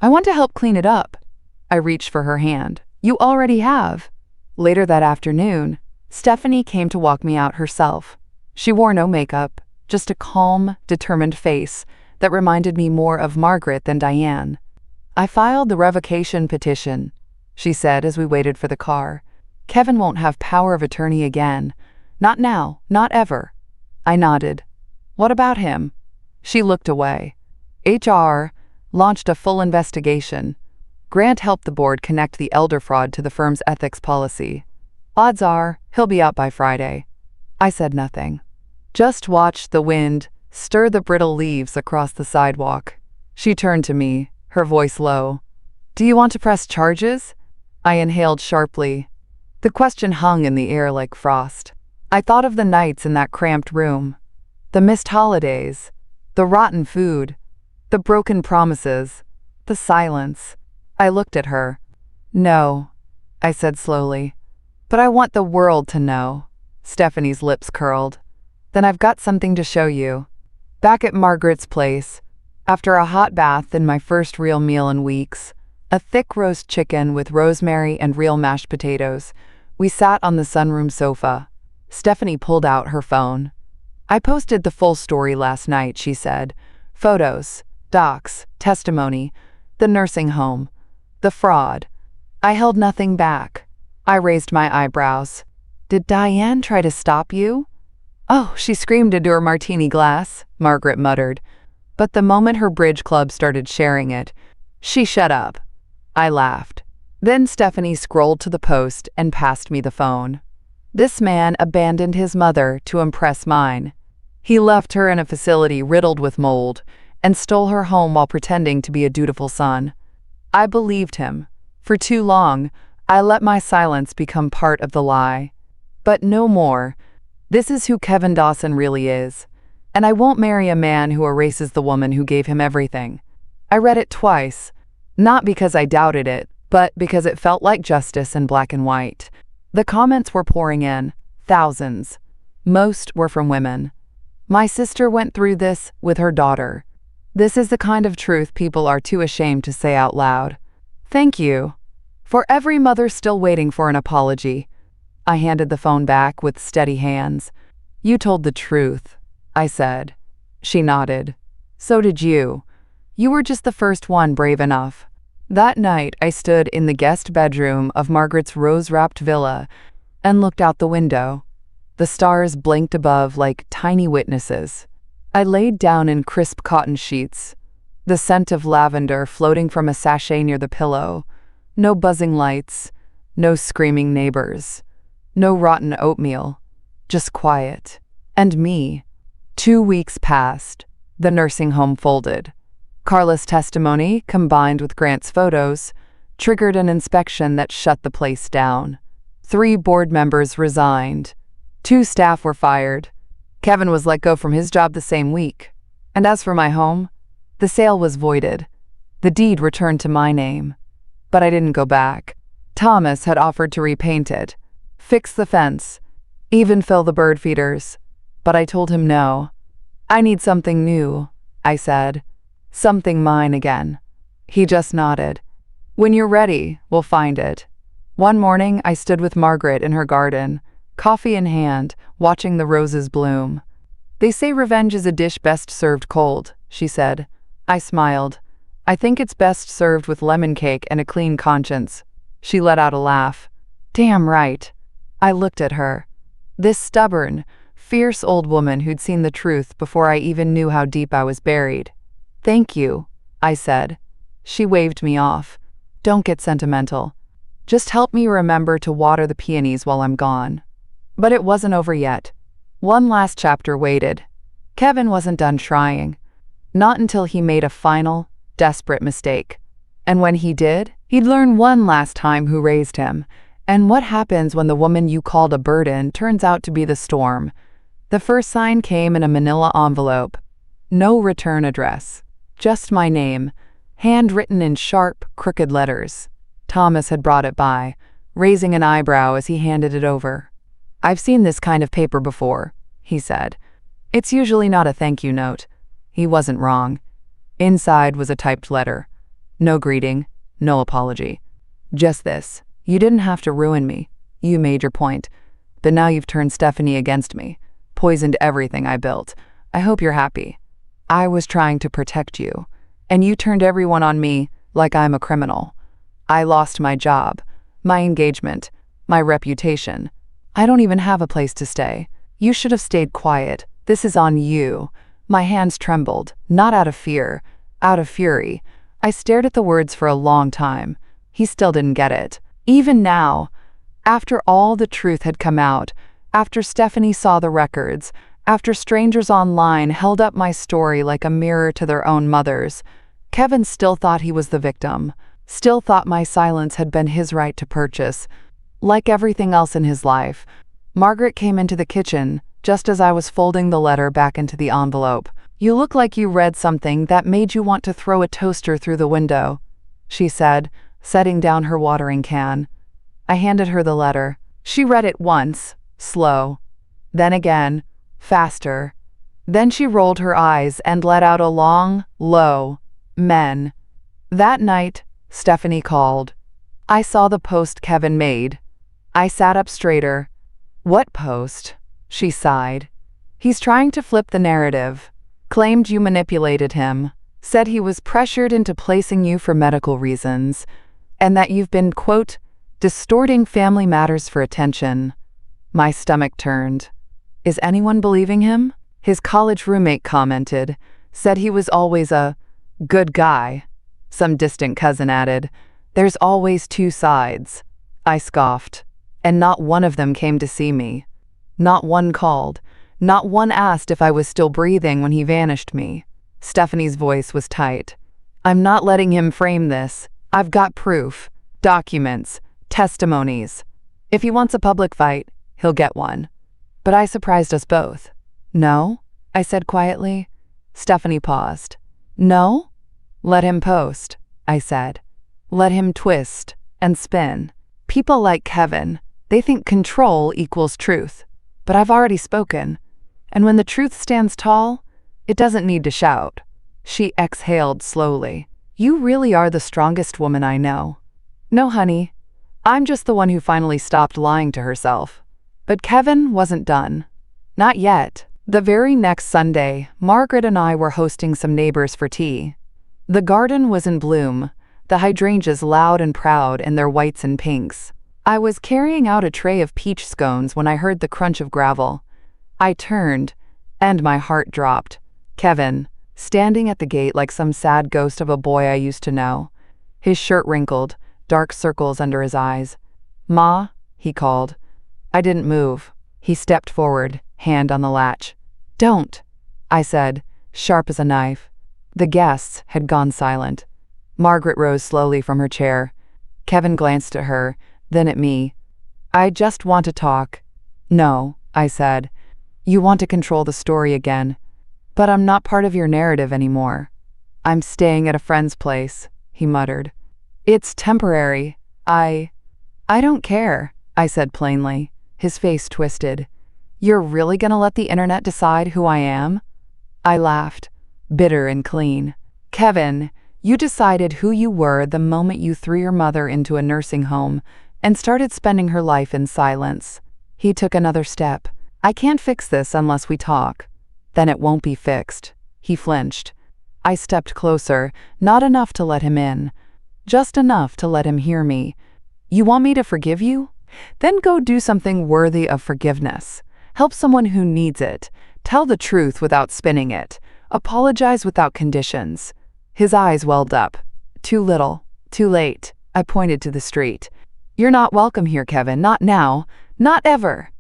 I want to help clean it up. I reached for her hand. You already have. Later that afternoon, Stephanie came to walk me out herself. She wore no makeup, just a calm, determined face that reminded me more of Margaret than Diane. I filed the revocation petition, she said as we waited for the car. Kevin won't have power of attorney again. Not now, not ever. I nodded. What about him? She looked away. HR launched a full investigation. Grant helped the board connect the elder fraud to the firm's ethics policy. Odds are, he'll be out by Friday. I said nothing. Just watched the wind stir the brittle leaves across the sidewalk. She turned to me, her voice low. Do you want to press charges? I inhaled sharply. The question hung in the air like frost. I thought of the nights in that cramped room. The missed holidays. The rotten food. The broken promises. The silence. I looked at her. No, I said slowly. But I want the world to know. Stephanie's lips curled. Then I've got something to show you. Back at Margaret's place, after a hot bath and my first real meal in weeks, a thick roast chicken with rosemary and real mashed potatoes, we sat on the sunroom sofa. Stephanie pulled out her phone. I posted the full story last night, she said. Photos, docs, testimony, the nursing home, the fraud. I held nothing back. I raised my eyebrows. Did Diane try to stop you? Oh, she screamed into her martini glass, Margaret muttered. But the moment her bridge club started sharing it, she shut up. I laughed. Then Stephanie scrolled to the post and passed me the phone. This man abandoned his mother to impress mine. He left her in a facility riddled with mold and stole her home while pretending to be a dutiful son. I believed him. For too long, I let my silence become part of the lie. But no more. This is who Kevin Dawson really is. And I won't marry a man who erases the woman who gave him everything. I read it twice, not because I doubted it, but because it felt like justice in black and white. The comments were pouring in, thousands. Most were from women. My sister went through this with her daughter. This is the kind of truth people are too ashamed to say out loud. Thank you. For every mother still waiting for an apology. I handed the phone back with steady hands. You told the truth, I said. She nodded. So did you. You were just the first one brave enough. That night, I stood in the guest bedroom of Margaret's rose-wrapped villa and looked out the window. The stars blinked above like tiny witnesses. I laid down in crisp cotton sheets, the scent of lavender floating from a sachet near the pillow. No buzzing lights, no screaming neighbors, no rotten oatmeal, just quiet. And me. 2 weeks passed. The nursing home folded. Carla's testimony, combined with Grant's photos, triggered an inspection that shut the place down. 3 board members resigned. 2 staff were fired. Kevin was let go from his job the same week. And as for my home, the sale was voided. The deed returned to my name. But I didn't go back. Thomas had offered to repaint it, fix the fence, even fill the bird feeders. But I told him no. I need something new, I said. Something mine again. He just nodded. When you're ready, we'll find it. One morning, I stood with Margaret in her garden, coffee in hand, watching the roses bloom. They say revenge is a dish best served cold, she said. I smiled. I think it's best served with lemon cake and a clean conscience. She let out a laugh. Damn right. I looked at her. This stubborn, fierce old woman who'd seen the truth before I even knew how deep I was buried. Thank you, I said. She waved me off. Don't get sentimental. Just help me remember to water the peonies while I'm gone. But it wasn't over yet. One last chapter waited. Kevin wasn't done trying. Not until he made a final, desperate mistake. And when he did, he'd learn one last time who raised him, And what happens when the woman you called a burden turns out to be the storm? The first sign came in a manila envelope. No return address. Just my name, handwritten in sharp, crooked letters. Thomas had brought it by, raising an eyebrow as he handed it over. "I've seen this kind of paper before," he said. "It's usually not a thank you note." He wasn't wrong. Inside was a typed letter. No greeting, no apology. Just this: "You didn't have to ruin me. You made your point. But now you've turned Stephanie against me, poisoned everything I built. I hope you're happy. I was trying to protect you, and you turned everyone on me like I'm a criminal. I lost my job, my engagement, my reputation. I don't even have a place to stay. You should have stayed quiet. This is on you." My hands trembled, not out of fear, out of fury. I stared at the words for a long time. He still didn't get it. Even now, after all the truth had come out, after Stephanie saw the records, after strangers online held up my story like a mirror to their own mothers, Kevin still thought he was the victim, still thought my silence had been his right to purchase. Like everything else in his life, Margaret came into the kitchen just as I was folding the letter back into the envelope. "You look like you read something that made you want to throw a toaster through the window," she said, setting down her watering can. I handed her the letter. She read it once, slow, then again, faster. Then she rolled her eyes and let out a long, low, "Men." That night, Stephanie called. I saw the post Kevin made. I sat up straighter. "What post?" She sighed. "He's trying to flip the narrative. Claimed you manipulated him. Said he was pressured into placing you for medical reasons, and that you've been, quote, distorting family matters for attention." My stomach turned. Is anyone believing him? His college roommate commented, said he was always a good guy. Some distant cousin added, "There's always two sides." I scoffed, and not one of them came to see me. Not one called. Not one asked if I was still breathing when he vanished me. Stephanie's voice was tight. "I'm not letting him frame this. I've got proof, documents, testimonies. If he wants a public fight, he'll get one." But I surprised us both. "No?" I said quietly. Stephanie paused. "No?" "Let him post," I said. "Let him twist and spin. People like Kevin, they think control equals truth. But I've already spoken. And when the truth stands tall, it doesn't need to shout." She exhaled slowly. "You really are the strongest woman I know." "No, honey. I'm just the one who finally stopped lying to herself." But Kevin wasn't done. Not yet. The very next Sunday, Margaret and I were hosting some neighbors for tea. The garden was in bloom, the hydrangeas loud and proud in their whites and pinks. I was carrying out a tray of peach scones when I heard the crunch of gravel. I turned, and my heart dropped. Kevin, standing at the gate like some sad ghost of a boy I used to know. His shirt wrinkled, dark circles under his eyes. "Ma," he called. I didn't move. He stepped forward, hand on the latch. "Don't," I said, sharp as a knife. The guests had gone silent. Margaret rose slowly from her chair. Kevin glanced at her, then at me. "I just want to talk." "No," I said. "You want to control the story again. But I'm not part of your narrative anymore." "I'm staying at a friend's place," he muttered. "It's temporary. I don't care," I said plainly. His face twisted. "You're really gonna let the internet decide who I am?" I laughed, bitter and clean. "Kevin, you decided who you were the moment you threw your mother into a nursing home and started spending her life in silence." He took another step. "I can't fix this unless we talk." "Then it won't be fixed." He flinched. I stepped closer, not enough to let him in, just enough to let him hear me. "You want me to forgive you? Then go do something worthy of forgiveness. Help someone who needs it. Tell the truth without spinning it. Apologize without conditions." His eyes welled up. "Too little, too late." I pointed to the street. "You're not welcome here, Kevin. Not now. Not ever."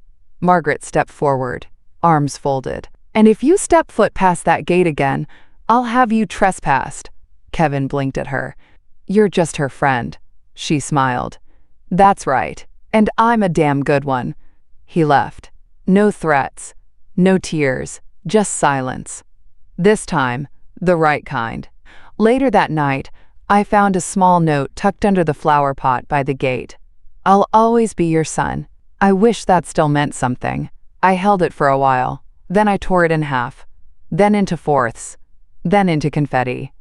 Margaret stepped forward, arms folded. "And if you step foot past that gate again, I'll have you trespassed." Kevin blinked at her. "You're just her friend." She smiled. "That's right. And I'm a damn good one. He left. No threats. No tears. Just silence. This time, the right kind. Later that night, I found a small note tucked under the flower pot by the gate. I'll always be your son. I wish that still meant something. I held it for a while. Then I tore it in half. Then into fourths. Then into confetti.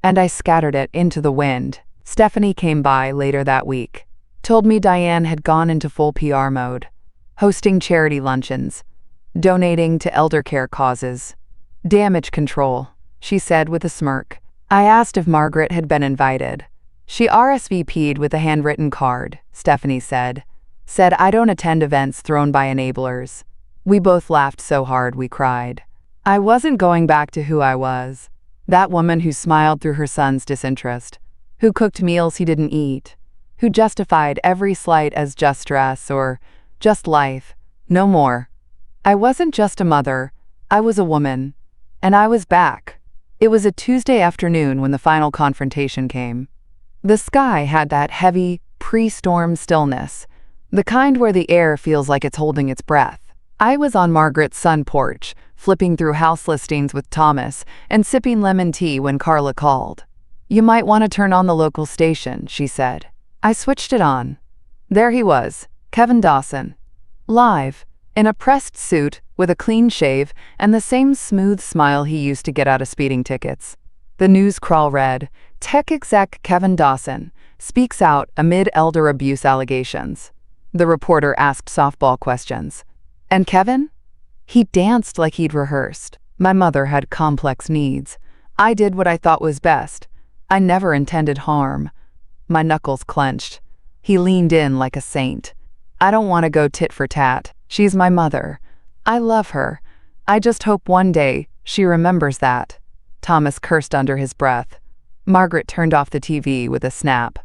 And I scattered it into the wind. Stephanie came by later that week. Told me Diane had gone into full PR mode. Hosting charity luncheons. Donating to elder care causes. Damage control, she said with a smirk. I asked if Margaret had been invited. She RSVP'd with a handwritten card, Stephanie said. Said I don't attend events thrown by enablers. We both laughed so hard we cried. I wasn't going back to who I was. That woman who smiled through her son's disinterest. Who cooked meals he didn't eat. Who justified every slight as just stress or just life. No more. I wasn't just a mother. I was a woman. And I was back. It was a Tuesday afternoon when the final confrontation came. The sky had that heavy, pre-storm stillness, the kind where the air feels like it's holding its breath. I was on Margaret's sun porch, flipping through house listings with Thomas and sipping lemon tea when Carla called. You might want to turn on the local station, she said. I switched it on. There he was, Kevin Dawson. Live, in a pressed suit, with a clean shave and the same smooth smile he used to get out of speeding tickets. The news crawl read, Tech exec Kevin Dawson speaks out amid elder abuse allegations. The reporter asked softball questions. And Kevin? He danced like he'd rehearsed. My mother had complex needs. I did what I thought was best. I never intended harm. My knuckles clenched. He leaned in like a saint. I don't want to go tit for tat. She's my mother. I love her. I just hope one day she remembers that. Thomas cursed under his breath. Margaret turned off the TV with a snap.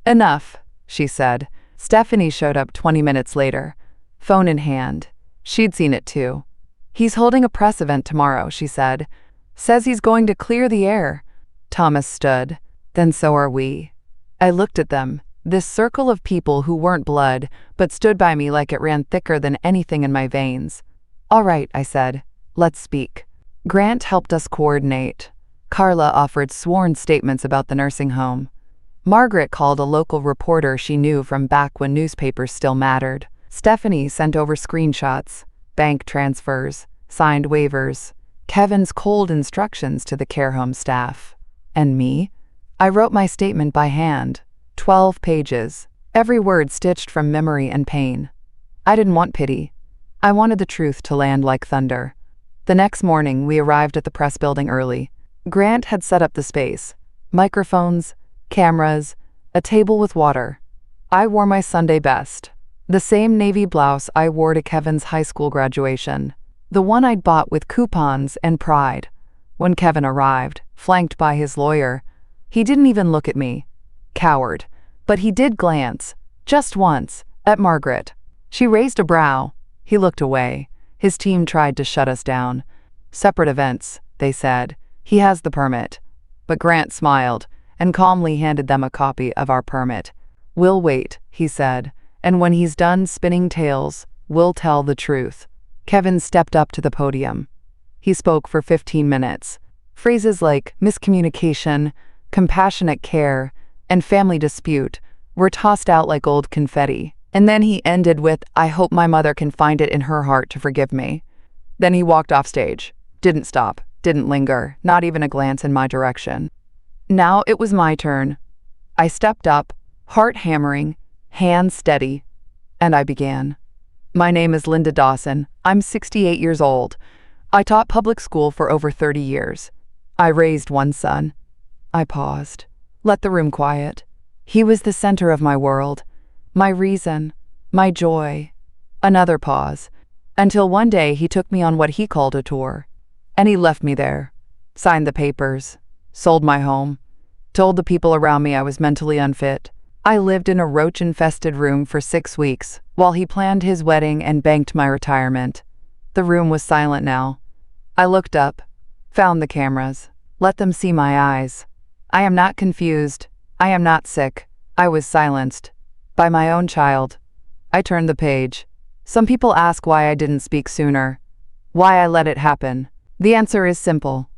Enough, she said. Stephanie showed up 20 minutes later, phone in hand. She'd seen it too. He's holding a press event tomorrow, she said. Says he's going to clear the air. Thomas stood. Then so are we. I looked at them, this circle of people who weren't blood, but stood by me like it ran thicker than anything in my veins. All right, I said. Let's speak. Grant helped us coordinate. Carla offered sworn statements about the nursing home. Margaret called a local reporter she knew from back when newspapers still mattered. Stephanie sent over screenshots, bank transfers, signed waivers, Kevin's cold instructions to the care home staff. And me? I wrote my statement by hand, 12 pages, every word stitched from memory and pain. I didn't want pity. I wanted the truth to land like thunder. The next morning, we arrived at the press building early. Grant had set up the space. Microphones, cameras, a table with water. I wore my Sunday best. The same navy blouse I wore to Kevin's high school graduation. The one I'd bought with coupons and pride. When Kevin arrived, flanked by his lawyer, he didn't even look at me. Coward. But he did glance, just once, at Margaret. She raised a brow. He looked away. His team tried to shut us down. Separate events, they said. He has the permit. But Grant smiled and calmly handed them a copy of our permit. We'll wait, he said, and when he's done spinning tales, we'll tell the truth. Kevin stepped up to the podium. He spoke for 15 minutes. Phrases like miscommunication, compassionate care, and family dispute were tossed out like old confetti. And then he ended with, I hope my mother can find it in her heart to forgive me. Then he walked off stage. Didn't stop, didn't linger, not even a glance in my direction. Now it was my turn. I stepped up, heart hammering, hands steady, and I began. My name is Linda Dawson. I'm 68 years old. I taught public school for over 30 years. I raised one son. I paused, let the room quiet. He was the center of my world. My reason, my joy. Another pause, until one day he took me on what he called a tour. And he left me there, signed the papers, sold my home, told the people around me I was mentally unfit. I lived in a roach-infested room for 6 weeks while he planned his wedding and banked my retirement. The room was silent now. I looked up, found the cameras, let them see my eyes. I am not confused. I am not sick. I was silenced. By my own child. I turned the page. Some people ask why I didn't speak sooner. Why I let it happen. The answer is simple.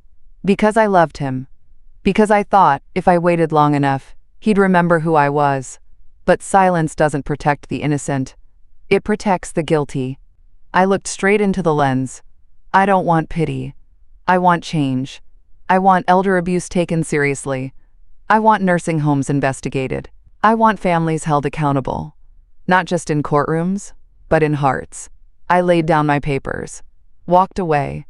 Because I loved him. Because I thought, if I waited long enough, he'd remember who I was. But silence doesn't protect the innocent. It protects the guilty. I looked straight into the lens. I don't want pity. I want change. I want elder abuse taken seriously. I want nursing homes investigated. I want families held accountable. Not just in courtrooms, but in hearts. I laid down my papers. Walked away.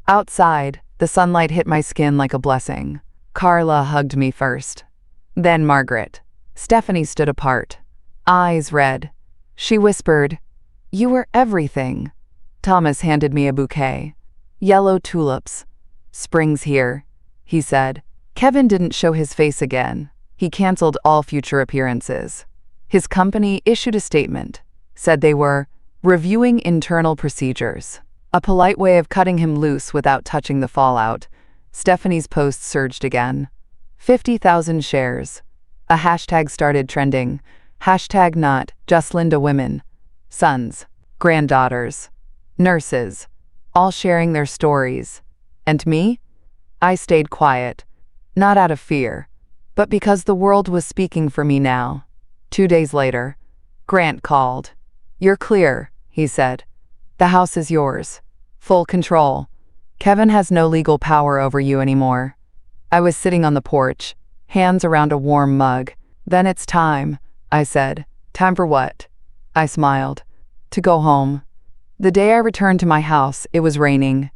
Outside, the sunlight hit my skin like a blessing. Carla hugged me first. Then Margaret. Stephanie stood apart. Eyes red. She whispered, "You were everything." Thomas handed me a bouquet. Yellow tulips. "Spring's here," he said. Kevin didn't show his face again. He canceled all future appearances. His company issued a statement. Said they were reviewing internal procedures. A polite way of cutting him loose without touching the fallout. Stephanie's post surged again. 50,000 shares. A hashtag started trending. Hashtag not just Linda women. Sons, granddaughters, nurses, all sharing their stories. And me? I stayed quiet. Not out of fear, but because the world was speaking for me now. 2 days later, Grant called. "You're clear," he said. "The house is yours. Full control. Kevin has no legal power over you anymore." I was sitting on the porch, hands around a warm mug. "Then it's time," I said. "Time for what?" I smiled. "To go home." The day I returned to my house, it was raining.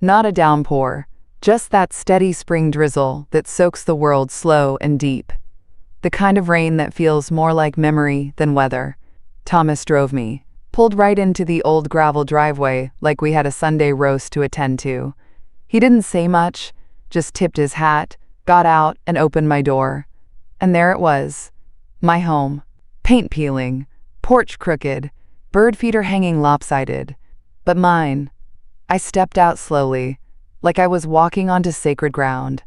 Not a downpour, just that steady spring drizzle that soaks the world slow and deep. The kind of rain that feels more like memory than weather. Thomas drove me, pulled right into the old gravel driveway like we had a Sunday roast to attend to. He didn't say much, just tipped his hat, got out, and opened my door. And there it was. My home. Paint peeling, porch crooked, bird feeder hanging lopsided. But mine. I stepped out slowly, like I was walking onto sacred ground.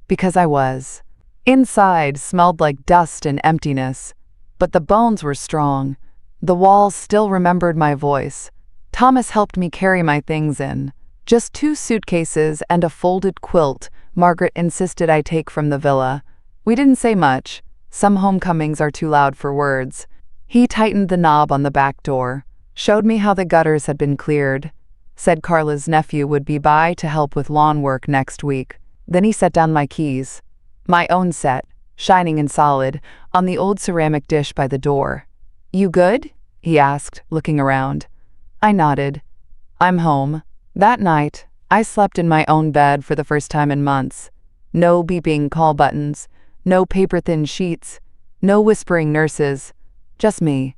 Because I was. Inside smelled like dust and emptiness, but the bones were strong. The walls still remembered my voice. Thomas helped me carry my things in. Just 2 suitcases and a folded quilt Margaret insisted I take from the villa. We didn't say much. Some homecomings are too loud for words. He tightened the knob on the back door, showed me how the gutters had been cleared, said Carla's nephew would be by to help with lawn work next week. Then he set down my keys. My own set, shining and solid, on the old ceramic dish by the door. "You good?" he asked, looking around. I nodded. "I'm home." That night, I slept in my own bed for the first time in months. No beeping call buttons, no paper-thin sheets, no whispering nurses, just me,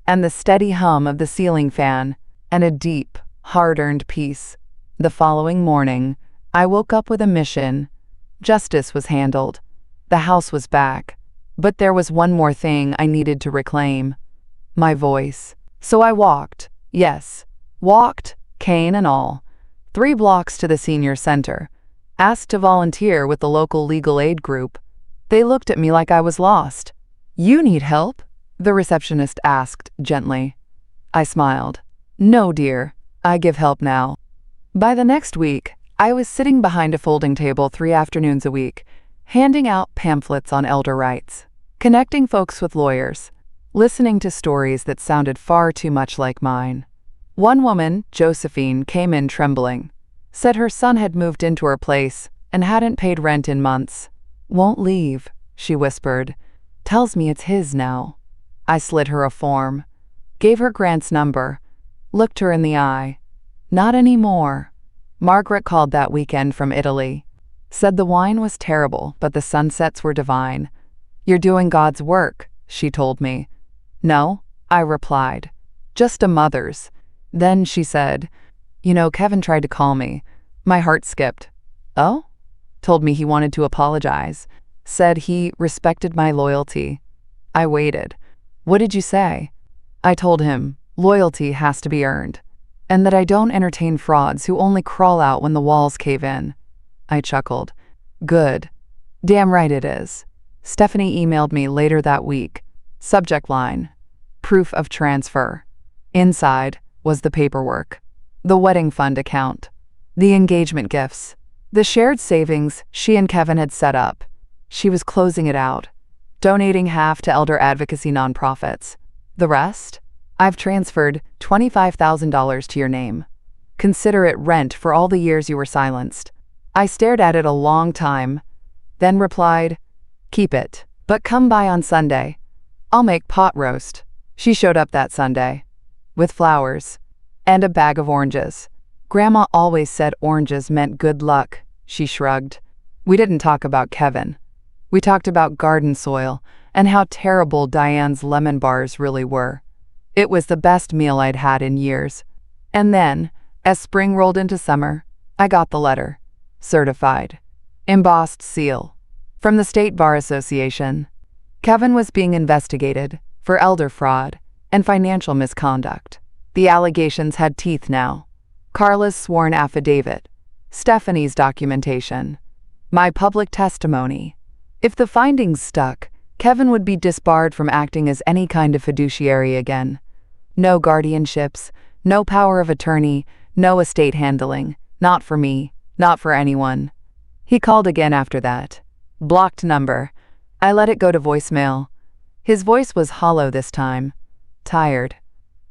and the steady hum of the ceiling fan, and a deep, hard-earned peace. The following morning, I woke up with a mission. Justice was handled. The house was back. But there was one more thing I needed to reclaim. My voice. So I walked. Yes, walked, cane and all. 3 blocks to the senior center. Asked to volunteer with the local legal aid group. They looked at me like I was lost. "You need help?" the receptionist asked gently. I smiled. "No, dear. I give help now." By the next week, I was sitting behind a folding table 3 afternoons a week, handing out pamphlets on elder rights, connecting folks with lawyers, listening to stories that sounded far too much like mine. One woman, Josephine, came in trembling, said her son had moved into her place and hadn't paid rent in months. "Won't leave," she whispered. "Tells me it's his now." I slid her a form, gave her Grant's number, looked her in the eye. "Not anymore." Margaret called that weekend from Italy. Said the wine was terrible, but the sunsets were divine. "You're doing God's work," she told me. "No," I replied. "Just a mother's." Then she said, "You know, Kevin tried to call me." My heart skipped. "Oh?" Told me he wanted to apologize. Said he respected my loyalty. I waited. "What did you say?" I told him, loyalty has to be earned, and that I don't entertain frauds who only crawl out when the walls cave in. I chuckled. "Good. Damn right it is." Stephanie emailed me later that week. Subject line: proof of transfer. Inside was the paperwork, the wedding fund account, the engagement gifts, the shared savings she and Kevin had set up. She was closing it out, donating half to elder advocacy nonprofits. The rest? I've transferred $25,000 to your name. Consider it rent for all the years you were silenced. I stared at it a long time, then replied, keep it, but come by on Sunday. I'll make pot roast. She showed up that Sunday, with flowers, and a bag of oranges. Grandma always said oranges meant good luck, she shrugged. We didn't talk about Kevin. We talked about garden soil and how terrible Diane's lemon bars really were. It was the best meal I'd had in years. And then, as spring rolled into summer, I got the letter. Certified. Embossed seal. From the State Bar Association. Kevin was being investigated for elder fraud and financial misconduct. The allegations had teeth now. Carla's sworn affidavit. Stephanie's documentation. My public testimony. If the findings stuck, Kevin would be disbarred from acting as any kind of fiduciary again. No guardianships, no power of attorney, no estate handling. Not for me, not for anyone. He called again after that. Blocked number. I let it go to voicemail. His voice was hollow this time. Tired.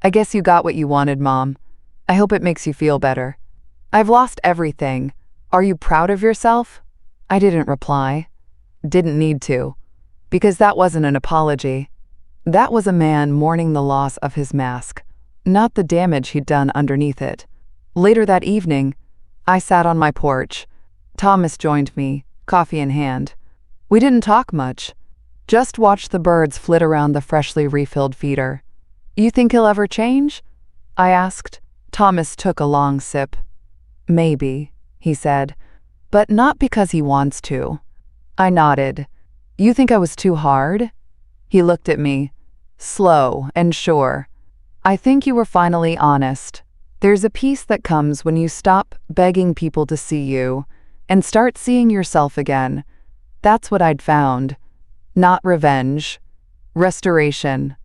I guess you got what you wanted, Mom. I hope it makes you feel better. I've lost everything. Are you proud of yourself? I didn't reply. Didn't need to. Because that wasn't an apology. That was a man mourning the loss of his mask, not the damage he'd done underneath it. Later that evening, I sat on my porch. Thomas joined me, coffee in hand. We didn't talk much, just watched the birds flit around the freshly refilled feeder. You think he'll ever change? I asked. Thomas took a long sip. Maybe, he said, but not because he wants to. I nodded. You think I was too hard? He looked at me, slow and sure. I think you were finally honest. There's a peace that comes when you stop begging people to see you and start seeing yourself again. That's what I'd found. Not revenge. Restoration.